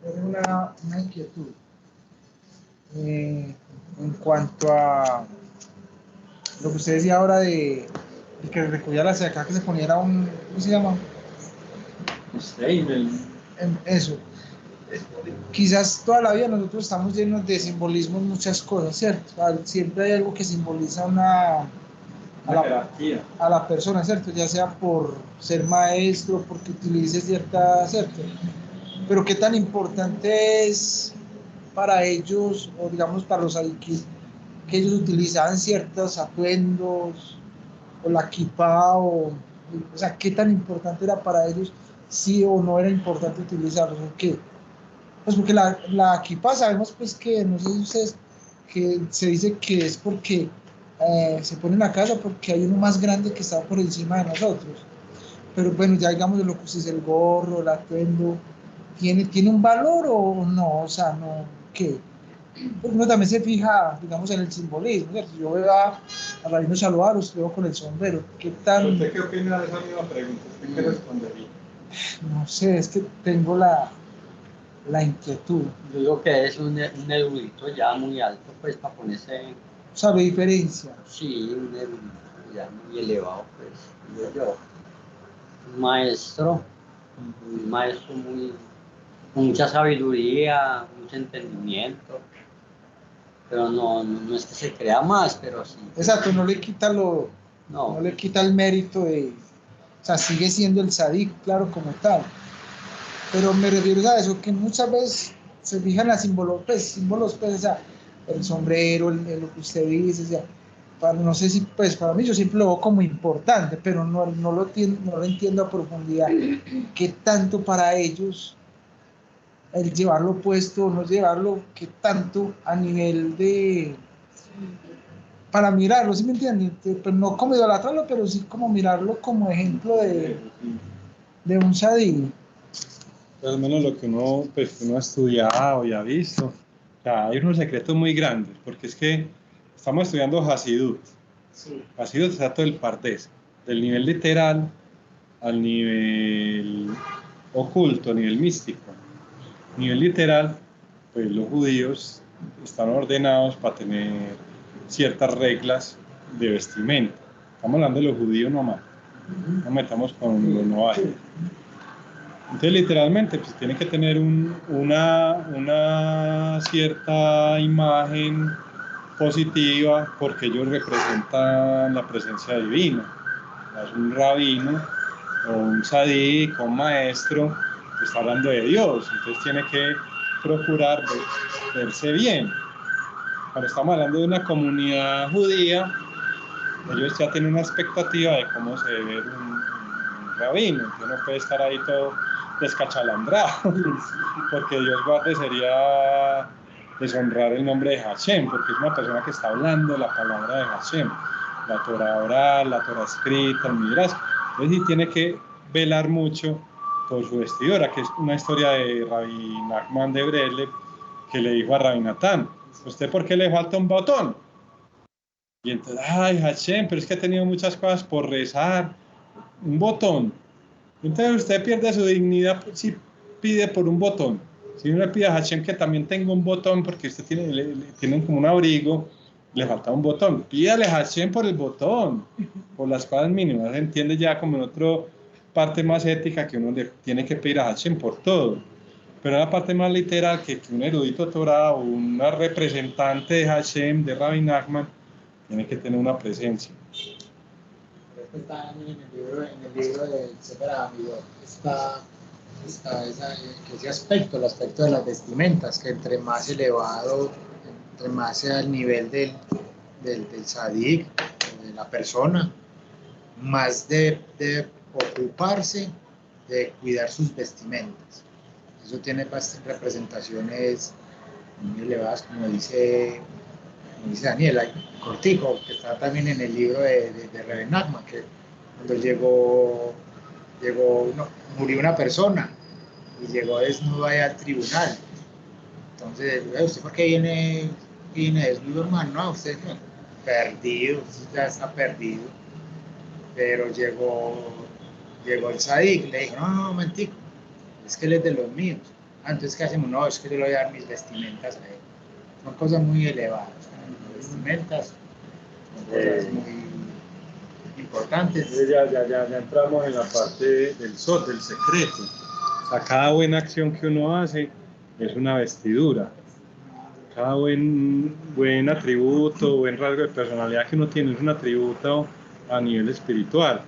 Tengo una inquietud en cuanto a lo que usted decía ahora de que recogía la acá, que se poniera un, ¿cómo se llama? Eso. Quizás toda la vida nosotros estamos llenos de simbolismo en muchas cosas, ¿cierto? Siempre hay algo que simboliza a la persona, ¿cierto? Ya sea por ser maestro, porque utilice cierta, ¿cierto? Pero qué tan importante es para ellos, o digamos para los adikis, que ellos utilizaban ciertos atuendos, o la kippah, o sea, qué tan importante era para ellos, sí o no era importante utilizarlos, o qué. Pues porque la kippah sabemos pues que, no sé si ustedes, que se dice que es porque se pone en la casa porque hay uno más grande que está por encima de nosotros. Pero bueno, ya digamos de lo que es el gorro, el atuendo, ¿tiene un valor o no? O sea, no, ¿qué? Porque uno también se fija, digamos, en el simbolismo, ¿cierto? Yo veo a Rabino Shalom, los veo con el sombrero. ¿Qué tan? ¿Usted qué opina de esa misma pregunta? ¿Usted qué respondería? No sé, es que tengo la inquietud. Yo digo que es un erudito ya muy alto, pues para ponerse, ¿Sabe diferencia? sí, un erudito ya muy elevado, pues, digo yo. Un maestro muy, con mucha sabiduría, mucho entendimiento, pero no es que se crea más, pero sí. Exacto, no le quita No, no le quita el mérito de, o sea, sigue siendo el sadik, claro, como tal. Pero me refiero a eso, que muchas veces se fijan en símbolos, pues, o sea, el sombrero, lo que usted dice, o sea, no sé si, pues, para mí yo siempre lo veo como importante, pero no lo entiendo a profundidad. ¿Qué tanto para ellos el llevarlo puesto o no llevarlo, qué tanto a nivel de, para mirarlo, ¿sí me entienden? Pues no como idolatrarlo, pero sí como mirarlo como ejemplo de un sadí. Más o menos lo que uno, pues, uno ha estudiado y ha visto. O sea, hay unos secretos muy grandes, porque es que estamos estudiando Hasidut. Sí. Hasidut está todo el Pardes, del nivel literal al nivel oculto, a nivel místico. Nivel literal, pues los judíos están ordenados para tener ciertas reglas de vestimenta. Estamos hablando de los judíos nomás, no metamos con los no hay. Entonces, literalmente, pues tiene que tener una cierta imagen positiva porque ellos representan la presencia divina. Es un rabino o un sadí, un maestro que está hablando de Dios, entonces tiene que procurar verse bien. Cuando estamos hablando de una comunidad judía, ellos ya tienen una expectativa de cómo se debe ver un rabino, entonces no puede estar ahí todo descachalandrado, porque Dios guarde sería deshonrar el nombre de Hashem, porque es una persona que está hablando la palabra de Hashem, la Torah oral, la Torah escrita, el Midrash. Entonces sí tiene que velar mucho por su vestidura, que es una historia de Rabbi Nachman de Breslev, que le dijo a Rabbi Natán, ¿usted por qué le falta un botón? Y entonces, ay Hashem, pero es que he tenido muchas cosas por rezar, un botón. Entonces usted pierde su dignidad si pide por un botón. Si uno le pide a Hashem que también tenga un botón, porque usted tiene como un abrigo, le falta un botón. Pídale a Hashem por el botón, por las cosas mínimas. Entiende ya como en otra parte más ética que uno le tiene que pedir a Hashem por todo. Pero en la parte más literal, que un erudito Torah o una representante de Hashem, de Rabbi Nachman, tiene que tener una presencia. Está en el libro del Sefer Amidot, está que ese aspecto, el aspecto de las vestimentas, que entre más elevado, entre más sea el nivel del tzadik, de la persona, más de ocuparse de cuidar sus vestimentas. Eso tiene representaciones muy elevadas, como dice Daniel, hay cortico, que está también en el libro de Rebbe Nachman, que cuando murió una persona y llegó desnudo allá al tribunal. Entonces, ¿usted por qué viene desnudo, hermano? No, usted no, perdido, usted ya está perdido. Pero llegó el tzadik, le dijo, no, momentico, es que él es de los míos. Entonces, ¿qué hacemos? No, es que yo le voy a dar mis vestimentas a él. Son cosas muy elevadas. Las vestimentas son cosas muy importantes. Entonces ya entramos en la parte del secreto. O sea, cada buena acción que uno hace es una vestidura. Cada buen atributo, buen rasgo de personalidad que uno tiene es un atributo a nivel espiritual.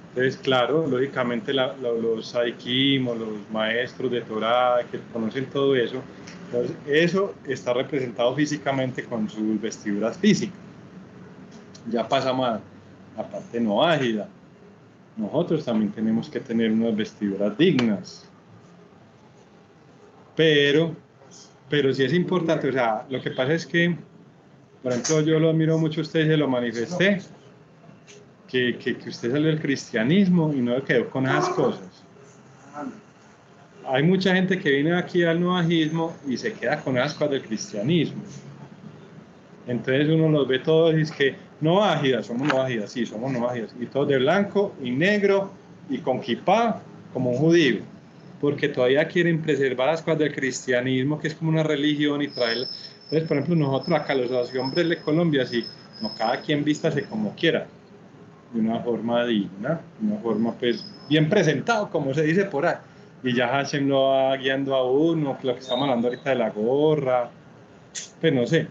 Entonces, claro, lógicamente los sadikim o los maestros de Torah que conocen todo eso, entonces eso está representado físicamente con sus vestiduras físicas. Ya pasamos a la parte no ágida. Nosotros también tenemos que tener unas vestiduras dignas. Pero sí es importante, o sea, lo que pasa es que, por ejemplo, yo lo admiro mucho a usted y se lo manifesté, que usted salió del cristianismo y no quedó con esas cosas. Hay mucha gente que viene aquí al noajismo y se queda con esas cosas del cristianismo. Entonces uno los ve todos y es que noágidas, somos noágidas, sí, somos noágidas, y todos de blanco y negro y con kipá, como un judío, porque todavía quieren preservar las cosas del cristianismo, que es como una religión, y traerla. Entonces, por ejemplo, nosotros acá, los Asociación de Colombia, sí, no, cada quien vístase como quiera, de una forma digna, de una forma pues bien presentado, como se dice por ahí, y ya Hashem lo va guiando a uno, lo que estamos hablando ahorita de la gorra, pues no sé,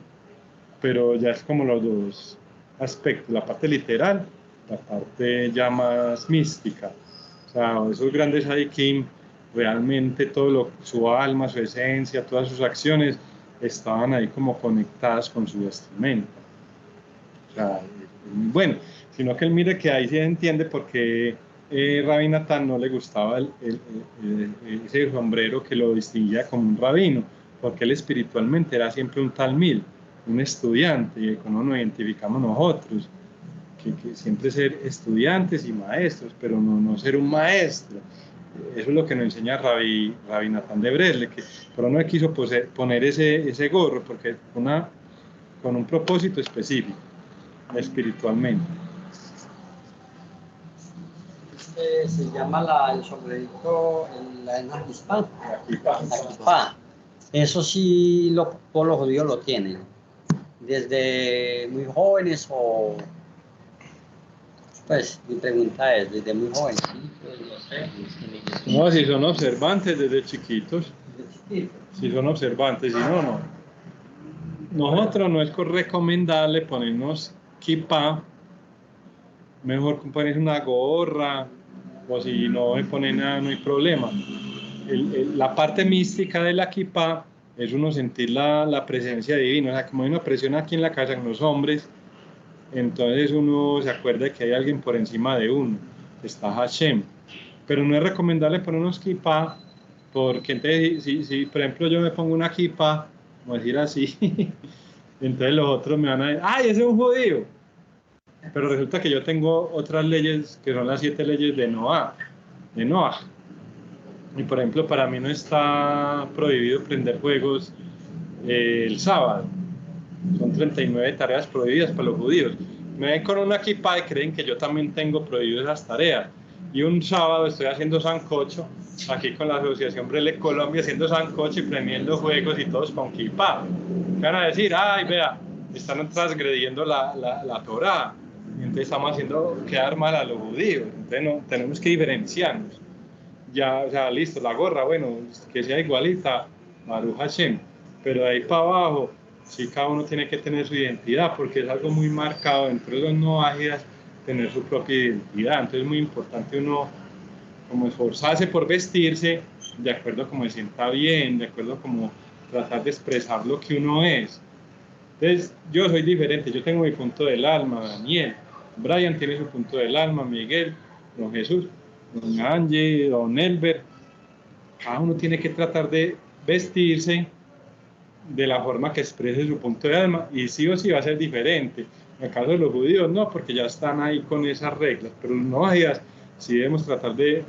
pero ya es como los dos aspectos, la parte literal, la parte ya más mística. O sea, esos grandes sadikim, realmente su alma, su esencia, todas sus acciones estaban ahí como conectadas con su vestimenta. O sea, es muy bueno. Sino que él mire que ahí se entiende por qué Rabbi Natán no le gustaba ese sombrero que lo distinguía como un rabino, porque él espiritualmente era siempre un talmid, un estudiante, y con uno nos identificamos nosotros, que siempre ser estudiantes y maestros, pero no ser un maestro. Eso es lo que nos enseña Rabbi Natán de Bresle, que pero no quiso poner ese gorro, porque con un propósito específico, espiritualmente. Se llama el sombrerito, la enajispá. La kipá. Eso sí, todos los judíos lo tienen. Desde muy jóvenes o... Pues mi pregunta es, desde muy jovencitos, no sé. No, si son observantes desde chiquitos. Si son observantes, si no. Nosotros no es recomendable ponernos kipá, mejor ponerse una gorra, o si no se pone nada, no hay problema. La parte mística de la kipá es uno sentir la presencia divina, o sea, como hay una presión aquí en la casa en los hombres, entonces uno se acuerda de que hay alguien por encima de uno, que está Hashem. Pero no es recomendable ponernos kipá, porque entonces, si por ejemplo yo me pongo una kipá, vamos a decir así, entonces los otros me van a decir, ¡ay, ese es un judío! Pero resulta que yo tengo otras leyes, que son las 7 leyes de Noah. Y por ejemplo, para mí no está prohibido prender fuegos el sábado. Son 39 tareas prohibidas para los judíos. Me ven con una kipá y creen que yo también tengo prohibido esas tareas. Y un sábado estoy haciendo sancocho, aquí con la Asociación Bresle Colombia, haciendo sancocho y prendiendo fuegos y todos con kipá. ¿Qué van a decir? Ay, vea, están transgrediendo la Torá. Y entonces estamos haciendo quedar mal a los judíos. Entonces no, tenemos que diferenciarnos. Ya, o sea, listo, la gorra, bueno, que sea igualita, Baruch Hashem. Pero de ahí para abajo, sí, cada uno tiene que tener su identidad, porque es algo muy marcado dentro de los noágidas, tener su propia identidad. Entonces es muy importante uno como esforzarse por vestirse, de acuerdo a cómo se sienta bien, de acuerdo a cómo tratar de expresar lo que uno es. Entonces, yo soy diferente, yo tengo mi punto del alma, Daniel, Brian tiene su punto del alma, Miguel, don Jesús, doña Angie, don Elber. Cada uno tiene que tratar de vestirse de la forma que exprese su punto de alma, y sí o sí va a ser diferente. En el caso de los judíos no, porque ya están ahí con esas reglas, pero los noahidas sí debemos tratar de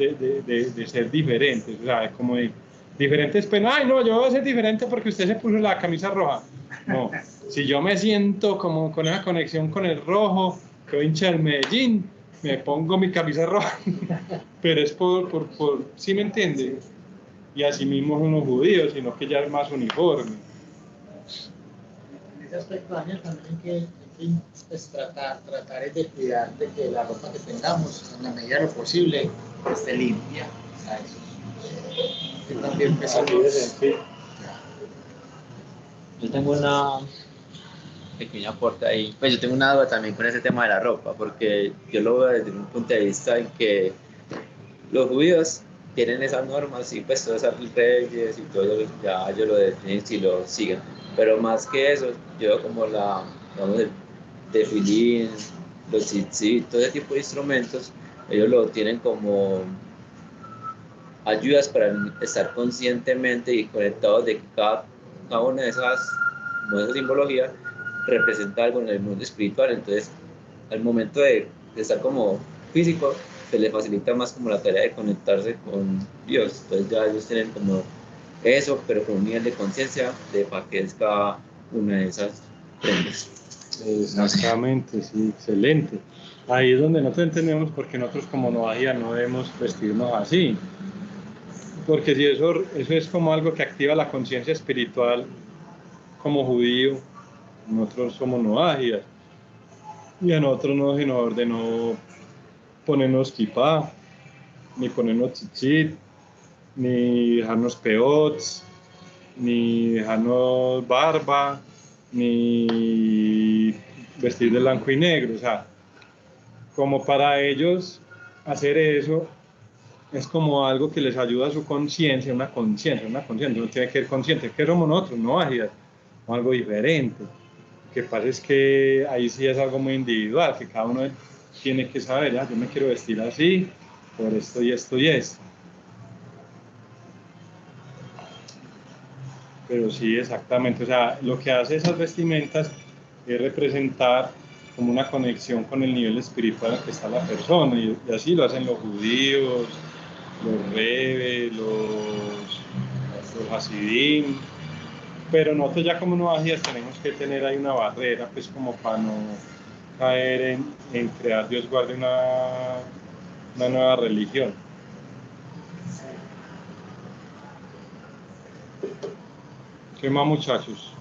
ser diferentes, o sea, como de diferentes, pero ay no, yo voy a ser diferente porque usted se puso la camisa roja. No, si yo me siento como con esa conexión con el rojo, que hincha del Medellín, me pongo mi camisa roja, pero es por ¿sí me entiende? Y así mismo son los judíos, sino que ya es más uniforme. En ese aspecto, Daniel, también hay que pues, tratar es de cuidar de que la ropa que tengamos, en la medida de lo posible, esté limpia. O sea, eso que también pesa Sí. Yo tengo una pequeña aporte ahí. Pues yo tengo una duda también con ese tema de la ropa, porque yo lo veo desde un punto de vista en que los judíos tienen esas normas y pues todas esas leyes y todo ya ellos lo definen si lo siguen. Pero más que eso, yo como digamos, el tefilín, los tzitzit, todo ese tipo de instrumentos, ellos lo tienen como ayudas para estar conscientemente y conectados de que cada una de como esa simbología representa algo en el mundo espiritual. Entonces, al momento de estar como físico, se les facilita más como la tarea de conectarse con Dios. Entonces ya ellos tienen como eso, pero con un nivel de conciencia de para qué es cada una de esas prendas. Exactamente, sí, excelente. Ahí es donde nosotros entendemos por qué nosotros como noahía no debemos vestirnos así. Porque si eso es como algo que activa la conciencia espiritual como judío, nosotros somos noahias. Y a nosotros no se nos ordenó ponernos kipá, ni ponernos tzitzit, ni dejarnos peots, ni dejarnos barba, ni vestir de blanco y negro. O sea, como para ellos hacer eso es como algo que les ayuda a su conciencia, una conciencia. Uno tiene que ser consciente. ¿Qué somos nosotros? No ágidas, algo diferente. Lo que pasa es que ahí sí es algo muy individual, que cada uno tiene que saber, ya, yo me quiero vestir así, por esto y esto y esto. Pero sí, exactamente. O sea, lo que hace esas vestimentas es representar como una conexión con el nivel espiritual en que está la persona. Y así lo hacen los judíos, los rebes, los hasidim. Pero nosotros ya como noahidas tenemos que tener ahí una barrera, pues como para no caer en crear, Dios guarde, una nueva religión. ¿Qué más, muchachos?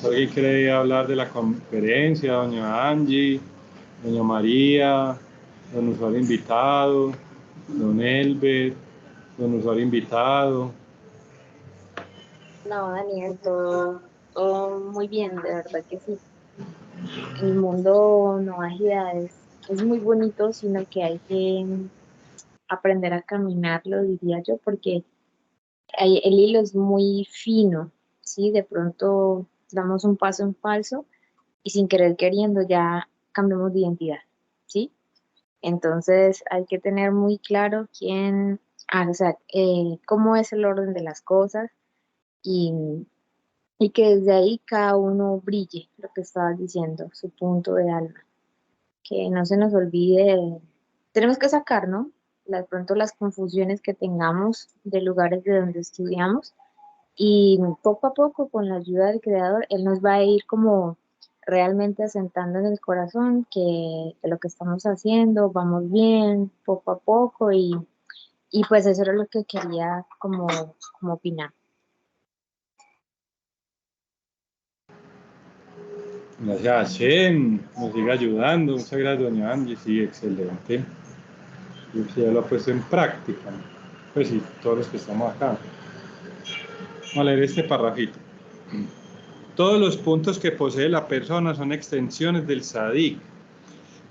¿Alguien quiere hablar de la conferencia? Doña Angie, doña María, don usuario invitado, don Elber, don usuario invitado. No, Daniel, todo muy bien, de verdad que sí. El mundo no ágida es muy bonito, sino que hay que aprender a caminarlo, diría yo, porque el hilo es muy fino, ¿sí? De pronto damos un paso en falso y sin querer queriendo ya cambiamos de identidad, ¿sí? Entonces hay que tener muy claro o sea, cómo es el orden de las cosas y, y que desde ahí cada uno brille, lo que estabas diciendo, su punto de alma, que no se nos olvide, tenemos que sacar, ¿no? De pronto las confusiones que tengamos de lugares de donde estudiamos y poco a poco con la ayuda del creador, él nos va a ir como realmente asentando en el corazón que lo que estamos haciendo, vamos bien, poco a poco y pues eso era lo que quería como opinar. Gracias a Shen, nos sigue ayudando. Muchas gracias, doña Angie. Sí, excelente. Y usted ya lo ha puesto en práctica. Pues sí, todos los que estamos acá. Vamos a leer este parrafito. Todos los puntos que posee la persona son extensiones del Sadik.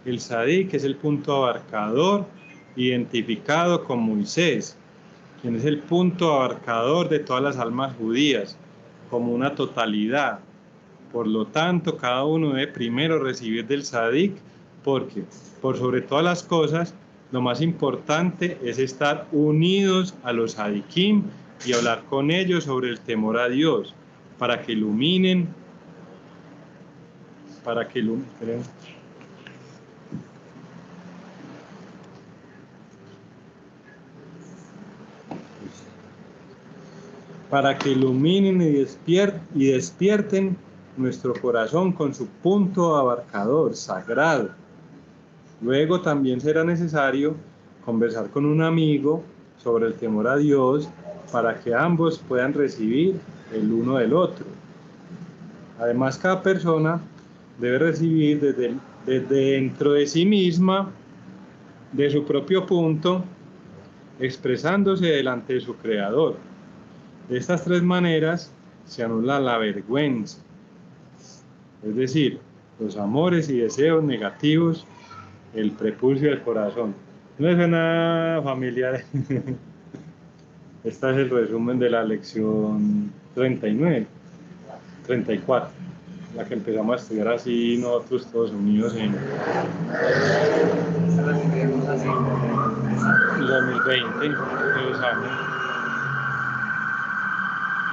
El Sadik es el punto abarcador identificado con Moisés, quien es el punto abarcador de todas las almas judías, como una totalidad. Por lo tanto, cada uno debe primero recibir del Sadik, porque, por sobre todas las cosas, lo más importante es estar unidos a los Sadikim y hablar con ellos sobre el temor a Dios, para que iluminen, para que iluminen y despierten nuestro corazón con su punto abarcador, sagrado. Luego también será necesario conversar con un amigo sobre el temor a Dios para que ambos puedan recibir el uno del otro. Además, cada persona debe recibir desde dentro de sí misma, de su propio punto, expresándose delante de su Creador. De estas tres maneras se anula la vergüenza, es decir, los amores y deseos negativos, el prepucio del corazón. ¿No es una familiar? Este es el resumen de la lección 34, la que empezamos a estudiar así nosotros todos unidos en 2020,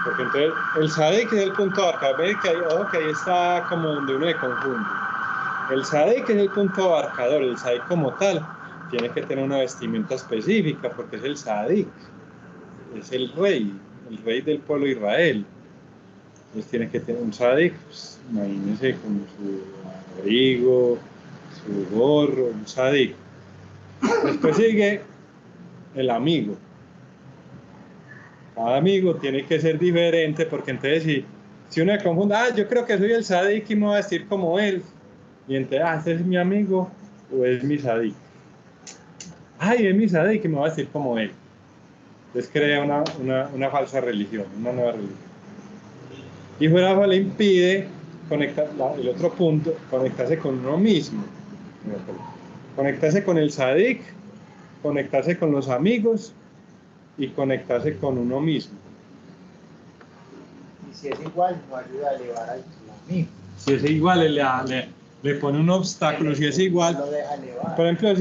porque entonces el Sadik es el punto abarcador. Ve que ahí está como donde uno se confunde. El Sadik es el punto abarcador. El Sadik como tal tiene que tener una vestimenta específica porque es el Sadik, es el rey del pueblo de Israel. Entonces tiene que tener un Sadik, pues, imagínense, con su abrigo, su gorro, un Sadik. Después sigue el amigo. Cada amigo tiene que ser diferente, porque entonces si uno se confunde, yo creo que soy el Sadik y me voy a vestir como él, y entonces, ¿este es mi amigo o es mi Sadik? Es mi Sadik y me voy a vestir como él. Entonces crea una falsa religión, una nueva religión. Y fuera le impide conectar, el otro punto, conectarse con uno mismo. Conectarse con el Sadik, conectarse con los amigos y conectarse con uno mismo. Y si es igual, no ayuda a elevar al amigo. Si es igual, le pone un obstáculo. Si es igual, por ejemplo,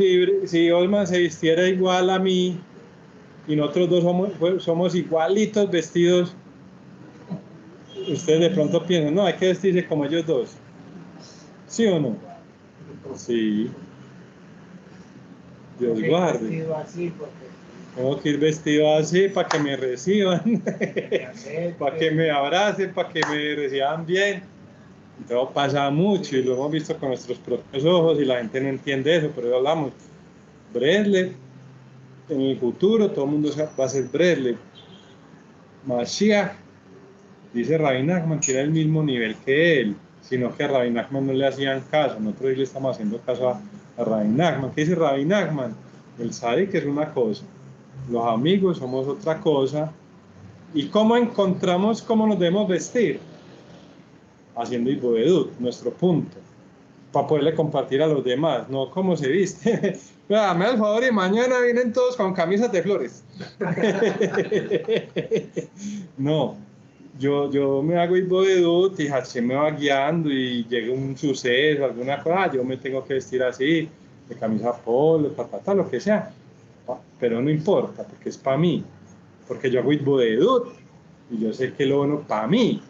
si Osman se vistiera igual a mí y nosotros dos somos igualitos vestidos, ustedes de pronto piensan, no, hay que vestirse como ellos dos. ¿Sí o no? Sí. Dios guarde. Tengo que ir vestido así para que me reciban, para que me abracen, para que me reciban bien. Todo pasa mucho y lo hemos visto con nuestros propios ojos y la gente no entiende eso, pero hablamos. Breslev, en el futuro todo el mundo va a ser Breslev. Mashiach, dice Rabbi Nachman, que era el mismo nivel que él, sino que a Rabbi Nachman no le hacían caso. Nosotros hoy le estamos haciendo caso a Rabbi Nachman. ¿Qué dice Rabbi Nachman? El Sadik es una cosa, los amigos somos otra cosa. ¿Y cómo encontramos cómo nos debemos vestir? Haciendo Iboedut, nuestro punto, para poderle compartir a los demás, no cómo se viste. Dame el favor y mañana vienen todos con camisas de flores. No, yo me hago Iboedut y Hashem me va guiando y llega un suceso, alguna cosa, yo me tengo que vestir así, de camisa polo, lo que sea. Pero no importa, porque es para mí, porque yo hago Iboedut y yo sé que es lo bueno para mí.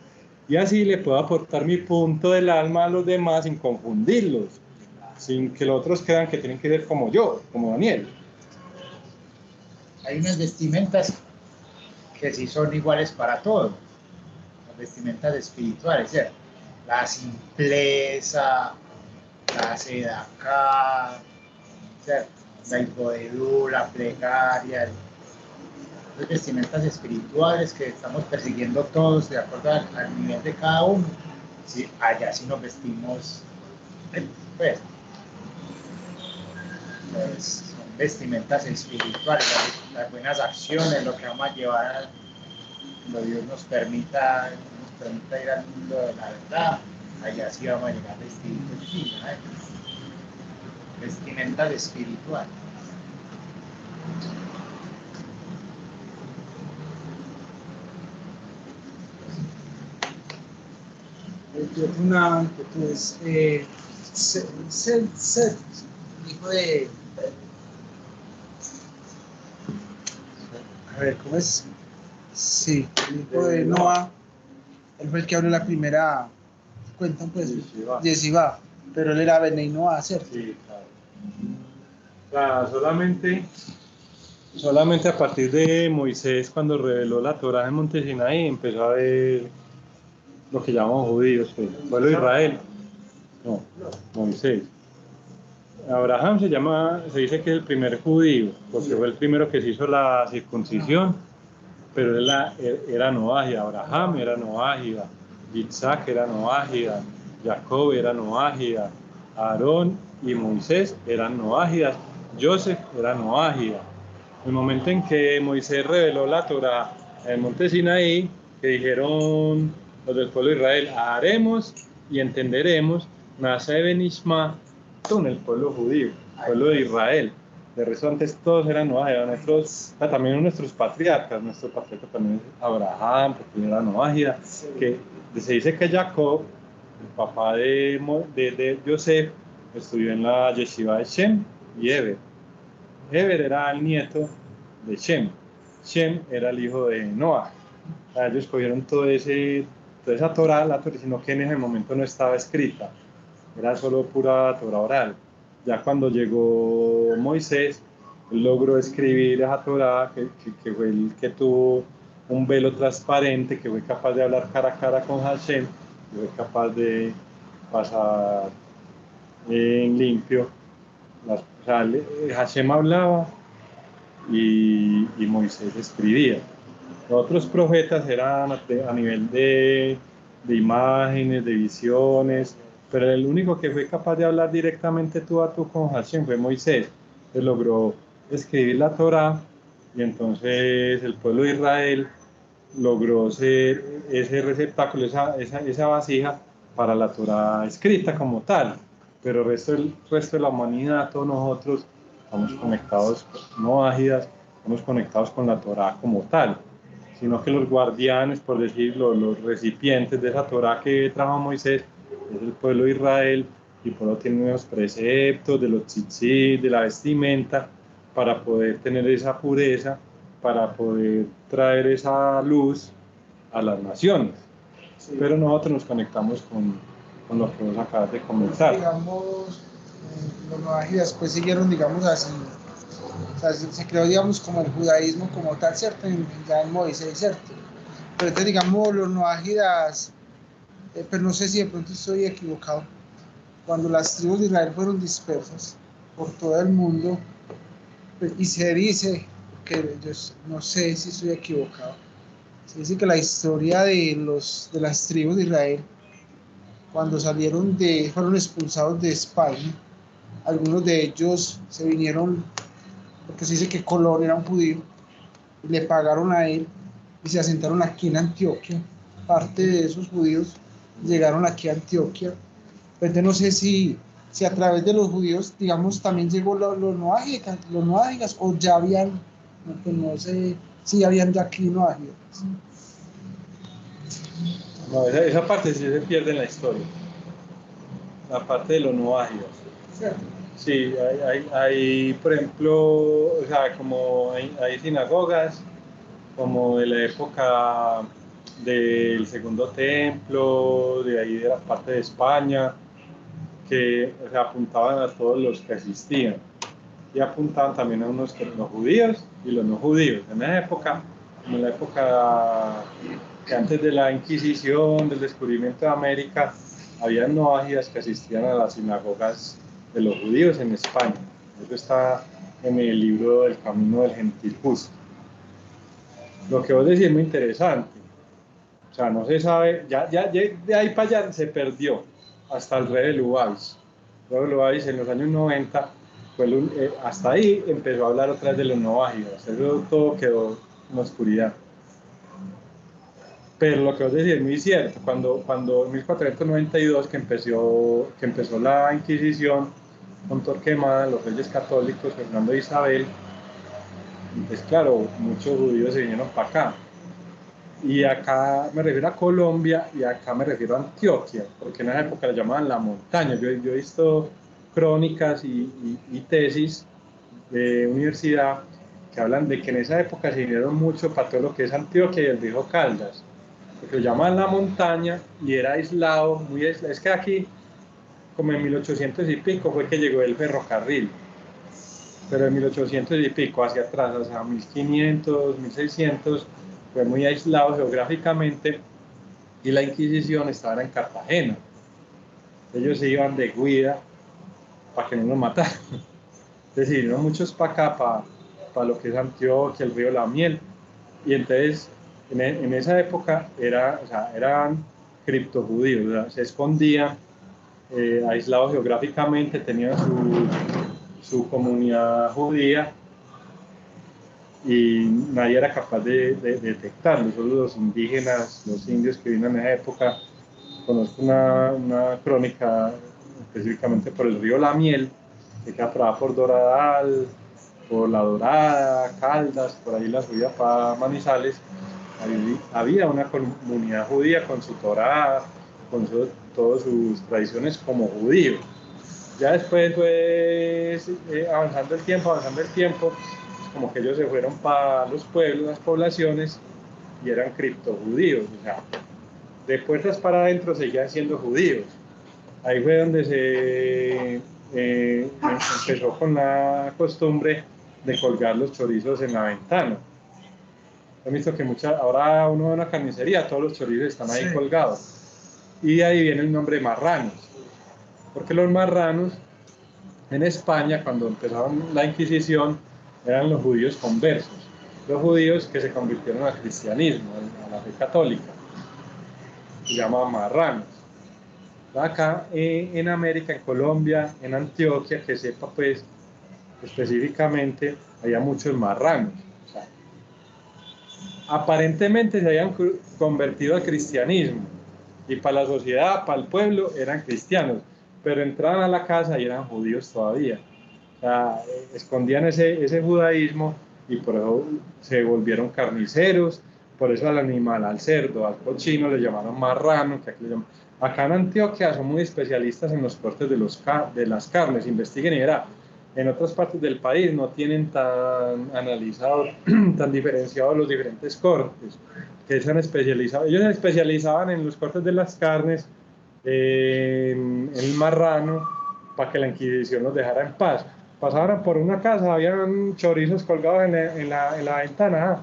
Y así le puedo aportar mi punto del alma a los demás sin confundirlos, sin que los otros crean que tienen que ser como yo, como Daniel. Hay unas vestimentas que sí son iguales para todos, las vestimentas espirituales, ¿cierto? La simpleza, la sedaká, ¿cierto? La Iboedut, la plegaria, las vestimentas espirituales que estamos persiguiendo todos de acuerdo al nivel de cada uno. Sí, allá sí nos vestimos, pues son vestimentas espirituales, las buenas acciones, lo que vamos a llevar, lo Dios nos permita, nos permita ir al mundo de la verdad, allá sí vamos a llegar vestiditos chinos, ¿sabes? Vestimentas espiritual. Yo tengo una inquietud, es Seth, hijo de, a ver, ¿cómo es? Sí, el hijo de Noah, él fue el que abrió la primera, cuentan pues, Yesivá, pero él era Bene Noah, ¿cierto? Sí, claro. O sea, solamente a partir de Moisés, cuando reveló la Torá en Monte Sinaí, empezó a ver lo que llamamos judíos, pues, pueblo de Israel. No, Moisés. Abraham se dice que es el primer judío, porque fue el primero que se hizo la circuncisión, pero él era noágida. Abraham era noágida, Isaac era noágida, Jacob era noágida, Aarón y Moisés eran noágidas, Joseph era noágida. El momento en que Moisés reveló la Torá en el monte Sinaí, que dijeron los del pueblo de Israel, haremos y entenderemos, nace Benishma, el pueblo judío, el pueblo de Israel. De resto, antes todos eran noágidas, también nuestros patriarcas. Nuestro patriarca también es Abraham, porque él era noágida. Que se dice que Jacob, el papá de Yosef, estudió en la yeshiva de Shem y Eber. Eber era el nieto de Shem. Shem era el hijo de Noah. Ellos cogieron toda esa Torah, sino que en ese momento no estaba escrita. Era solo pura Torah oral. Ya cuando llegó Moisés, él logró escribir esa Torah, que fue el que tuvo un velo transparente, que fue capaz de hablar cara a cara con Hashem, que fue capaz de pasar en limpio. O sea, Hashem hablaba y Moisés escribía. Los otros profetas eran a nivel de imágenes, de visiones, pero el único que fue capaz de hablar directamente tú a tú con Hashem fue Moisés. Él logró escribir la Torá y entonces el pueblo de Israel logró ser ese receptáculo, esa vasija para la Torá escrita como tal. Pero el resto de la humanidad, todos nosotros, estamos conectados, no ágidas, estamos conectados con la Torá como tal, sino que los guardianes, por decirlo, los recipientes de esa Torá que trajo Moisés, es el pueblo de Israel, y por eso tiene unos preceptos de los tzitzit, de la vestimenta, para poder tener esa pureza, para poder traer esa luz a las naciones. Sí. Pero nosotros nos conectamos con lo que vos acabas de comentar. Digamos, los noajidas pues siguieron, digamos así, o sea, se creó, digamos, como el judaísmo como tal, ¿cierto? Ya en Moisés, ¿cierto? Pero entonces, digamos, los noajidas, pero no sé si de pronto estoy equivocado, cuando las tribus de Israel fueron dispersas por todo el mundo, pues, y se dice, que yo no sé si estoy equivocado, se dice que la historia de las tribus de Israel, cuando fueron expulsados de España, algunos de ellos se vinieron, porque se dice que Colón era un judío, y le pagaron a él y se asentaron aquí en Antioquia. Parte de esos judíos llegaron aquí a Antioquia. Entonces no sé si a través de los judíos, digamos, también llegó los noágidas, o ya habían, pues no sé si habían ya aquí noágidas. No, esa parte sí se pierde en la historia. La parte de los noágidas. ¿Cierto? Sí, hay, por ejemplo, o sea, como hay sinagogas, como de la época del Segundo Templo, de ahí de la parte de España, que, o sea, apuntaban a todos los que asistían. Y apuntaban también a los judíos y los no judíos. En esa época, como en la época que antes de la Inquisición, del descubrimiento de América, había noágidas que asistían a las sinagogas de los judíos en España. Eso está en el libro del Camino del Gentil Justo. Lo que vos decís es muy interesante. O sea, no se sabe, ya de ahí para allá se perdió hasta el rey de Lubavitch. El rey de Lubavitch en los años 90, hasta ahí empezó a hablar otra vez de los noágidas. Eso todo quedó en la oscuridad. Pero lo que vos decís es muy cierto. Cuando en 1492 que empezó la Inquisición con Torquemada, los reyes católicos, Fernando e Isabel, pues claro, muchos judíos se vinieron para acá. Y acá me refiero a Colombia y acá me refiero a Antioquia, porque en esa época la llamaban la montaña. Yo he visto crónicas y tesis de universidad que hablan de que en esa época se vinieron mucho para todo lo que es Antioquia y el Río Caldas, porque lo llamaban la montaña y era aislado, muy aislado. Es que aquí, como en 1800 y pico, fue que llegó el ferrocarril, pero en 1800 y pico hacia atrás, o sea, 1500, 1600, fue muy aislado geográficamente y la Inquisición estaba en Cartagena. Ellos se iban de guida para que no nos mataran. Es decir, vinieron muchos para acá, para lo que es Antioquia, el río La Miel, y entonces en esa época eran criptojudíos, o sea, se escondían, aislados geográficamente, tenían su comunidad judía y nadie era capaz de detectarlos, solo los indígenas, los indios que vivían en esa época. Conozco una crónica específicamente por el río La Miel, que queda por Doradal, por La Dorada, Caldas, por ahí la subida para Manizales. Ahí había una comunidad judía con su Torá, con todas sus tradiciones como judíos. Ya después fue avanzando el tiempo, como que ellos se fueron para los pueblos, las poblaciones, y eran criptojudíos, o sea, de puertas para adentro seguían siendo judíos. Ahí fue donde se empezó con la costumbre de colgar los chorizos en la ventana. He visto que ahora uno va a una carnicería, todos los chorizos están ahí colgados. Y de ahí viene el nombre marranos, porque los marranos en España, cuando empezaron la Inquisición, eran los judíos conversos, los judíos que se convirtieron al cristianismo, a la fe católica. Se llamaban marranos. Acá en América, en Colombia, en Antioquia, que sepa pues específicamente, había muchos marranos. O sea, aparentemente se habían convertido al cristianismo y para la sociedad, para el pueblo, eran cristianos, pero entraban a la casa y eran judíos todavía. O sea, escondían ese judaísmo y por eso se volvieron carniceros. Por eso al animal, al cerdo, al cochino le llamaron marrano, que aquí le llaman. Acá en Antioquia son muy especialistas en los cortes de las carnes, investiguen y verá. En otras partes del país no tienen tan analizado, tan diferenciados los diferentes cortes, que se han especializado. Ellos se especializaban en los cortes de las carnes, en el marrano, para que la Inquisición los dejara en paz. Pasaban por una casa, habían chorizos colgados en la ventana.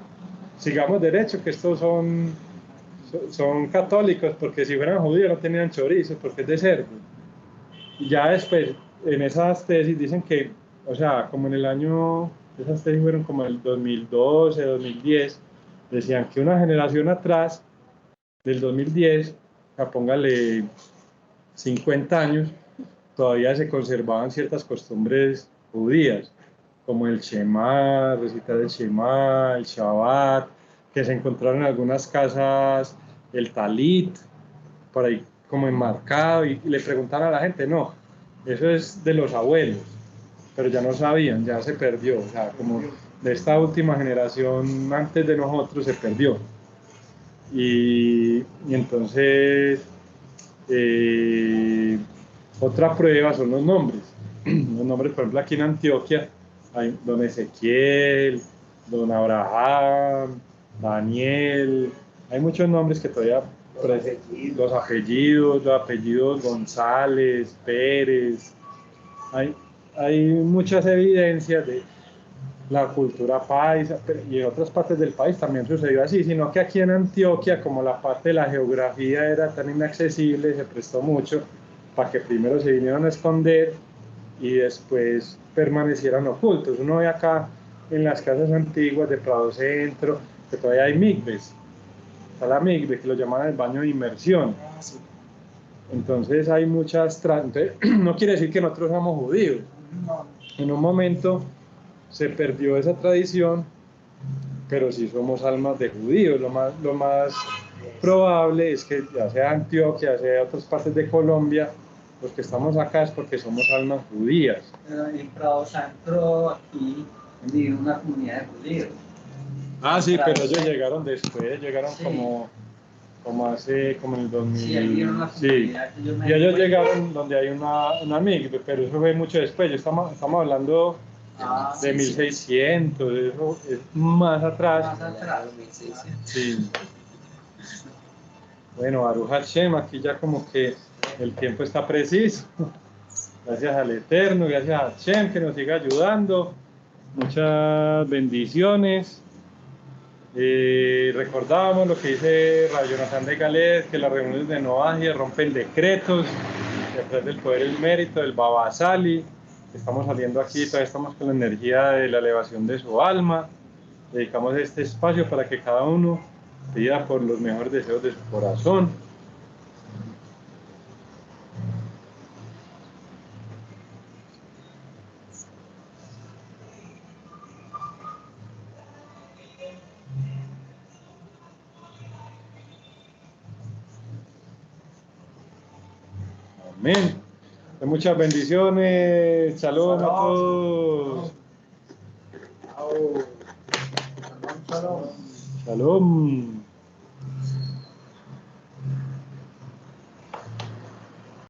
Sigamos derecho, que estos son católicos, porque si fueran judíos no tenían chorizos, porque es de cerdo. Y ya después, en esas tesis dicen que, o sea, como en el año, esas tesis fueron como el 2012, 2010, decían que una generación atrás, del 2010, póngale 50 años, todavía se conservaban ciertas costumbres judías, como el Shema, recitar el Shema, el Shabbat, que se encontraron en algunas casas el Talit, por ahí como enmarcado, y le preguntaron a la gente, no, eso es de los abuelos, pero ya no sabían, ya se perdió, o sea, como de esta última generación antes de nosotros se perdió. Y entonces, otra prueba son los nombres. Los nombres, por ejemplo, aquí en Antioquia, hay don Ezequiel, don Abraham, Daniel, hay muchos nombres que todavía, los apellidos González, Pérez, hay muchas evidencias de la cultura paisa, y en otras partes del país también sucedió así, sino que aquí en Antioquia, como la parte de la geografía era tan inaccesible, se prestó mucho para que primero se vinieran a esconder y después permanecieran ocultos. Uno ve acá en las casas antiguas de Prado Centro que todavía hay migves, está la migve, que lo llaman el baño de inmersión. Entonces hay muchas, entonces, no quiere decir que nosotros somos judíos. En un momento se perdió esa tradición, pero sí somos almas de judíos. Lo más probable es que ya sea Antioquia, ya sea otras partes de Colombia, los que estamos acá es porque somos almas judías. En Prado Santo aquí vive una comunidad de judíos. Ah, sí, pero ellos llegaron después, llegaron Sí. como en el 2000. Sí, ahí vive una Sí. comunidad que yo me Y ellos encuentro. llegaron donde hay una migbe, pero eso fue mucho después. Estamos hablando Ah, de 1600, eso es más atrás. Más atrás. Sí. Bueno, Baruch Hashem, aquí ya como que el tiempo está preciso. Gracias al Eterno, gracias a Hashem que nos siga ayudando. Muchas bendiciones. Recordábamos lo que dice Rayo Jonathan de Galet, que las reuniones de Noagia rompen decretos, detrás del poder el mérito del Baba Sali. Estamos saliendo aquí, todavía estamos con la energía de la elevación de su alma. Dedicamos este espacio para que cada uno pida por los mejores deseos de su corazón. Amén. Muchas bendiciones. Shalom a todos. Chao. Shalom. Shalom.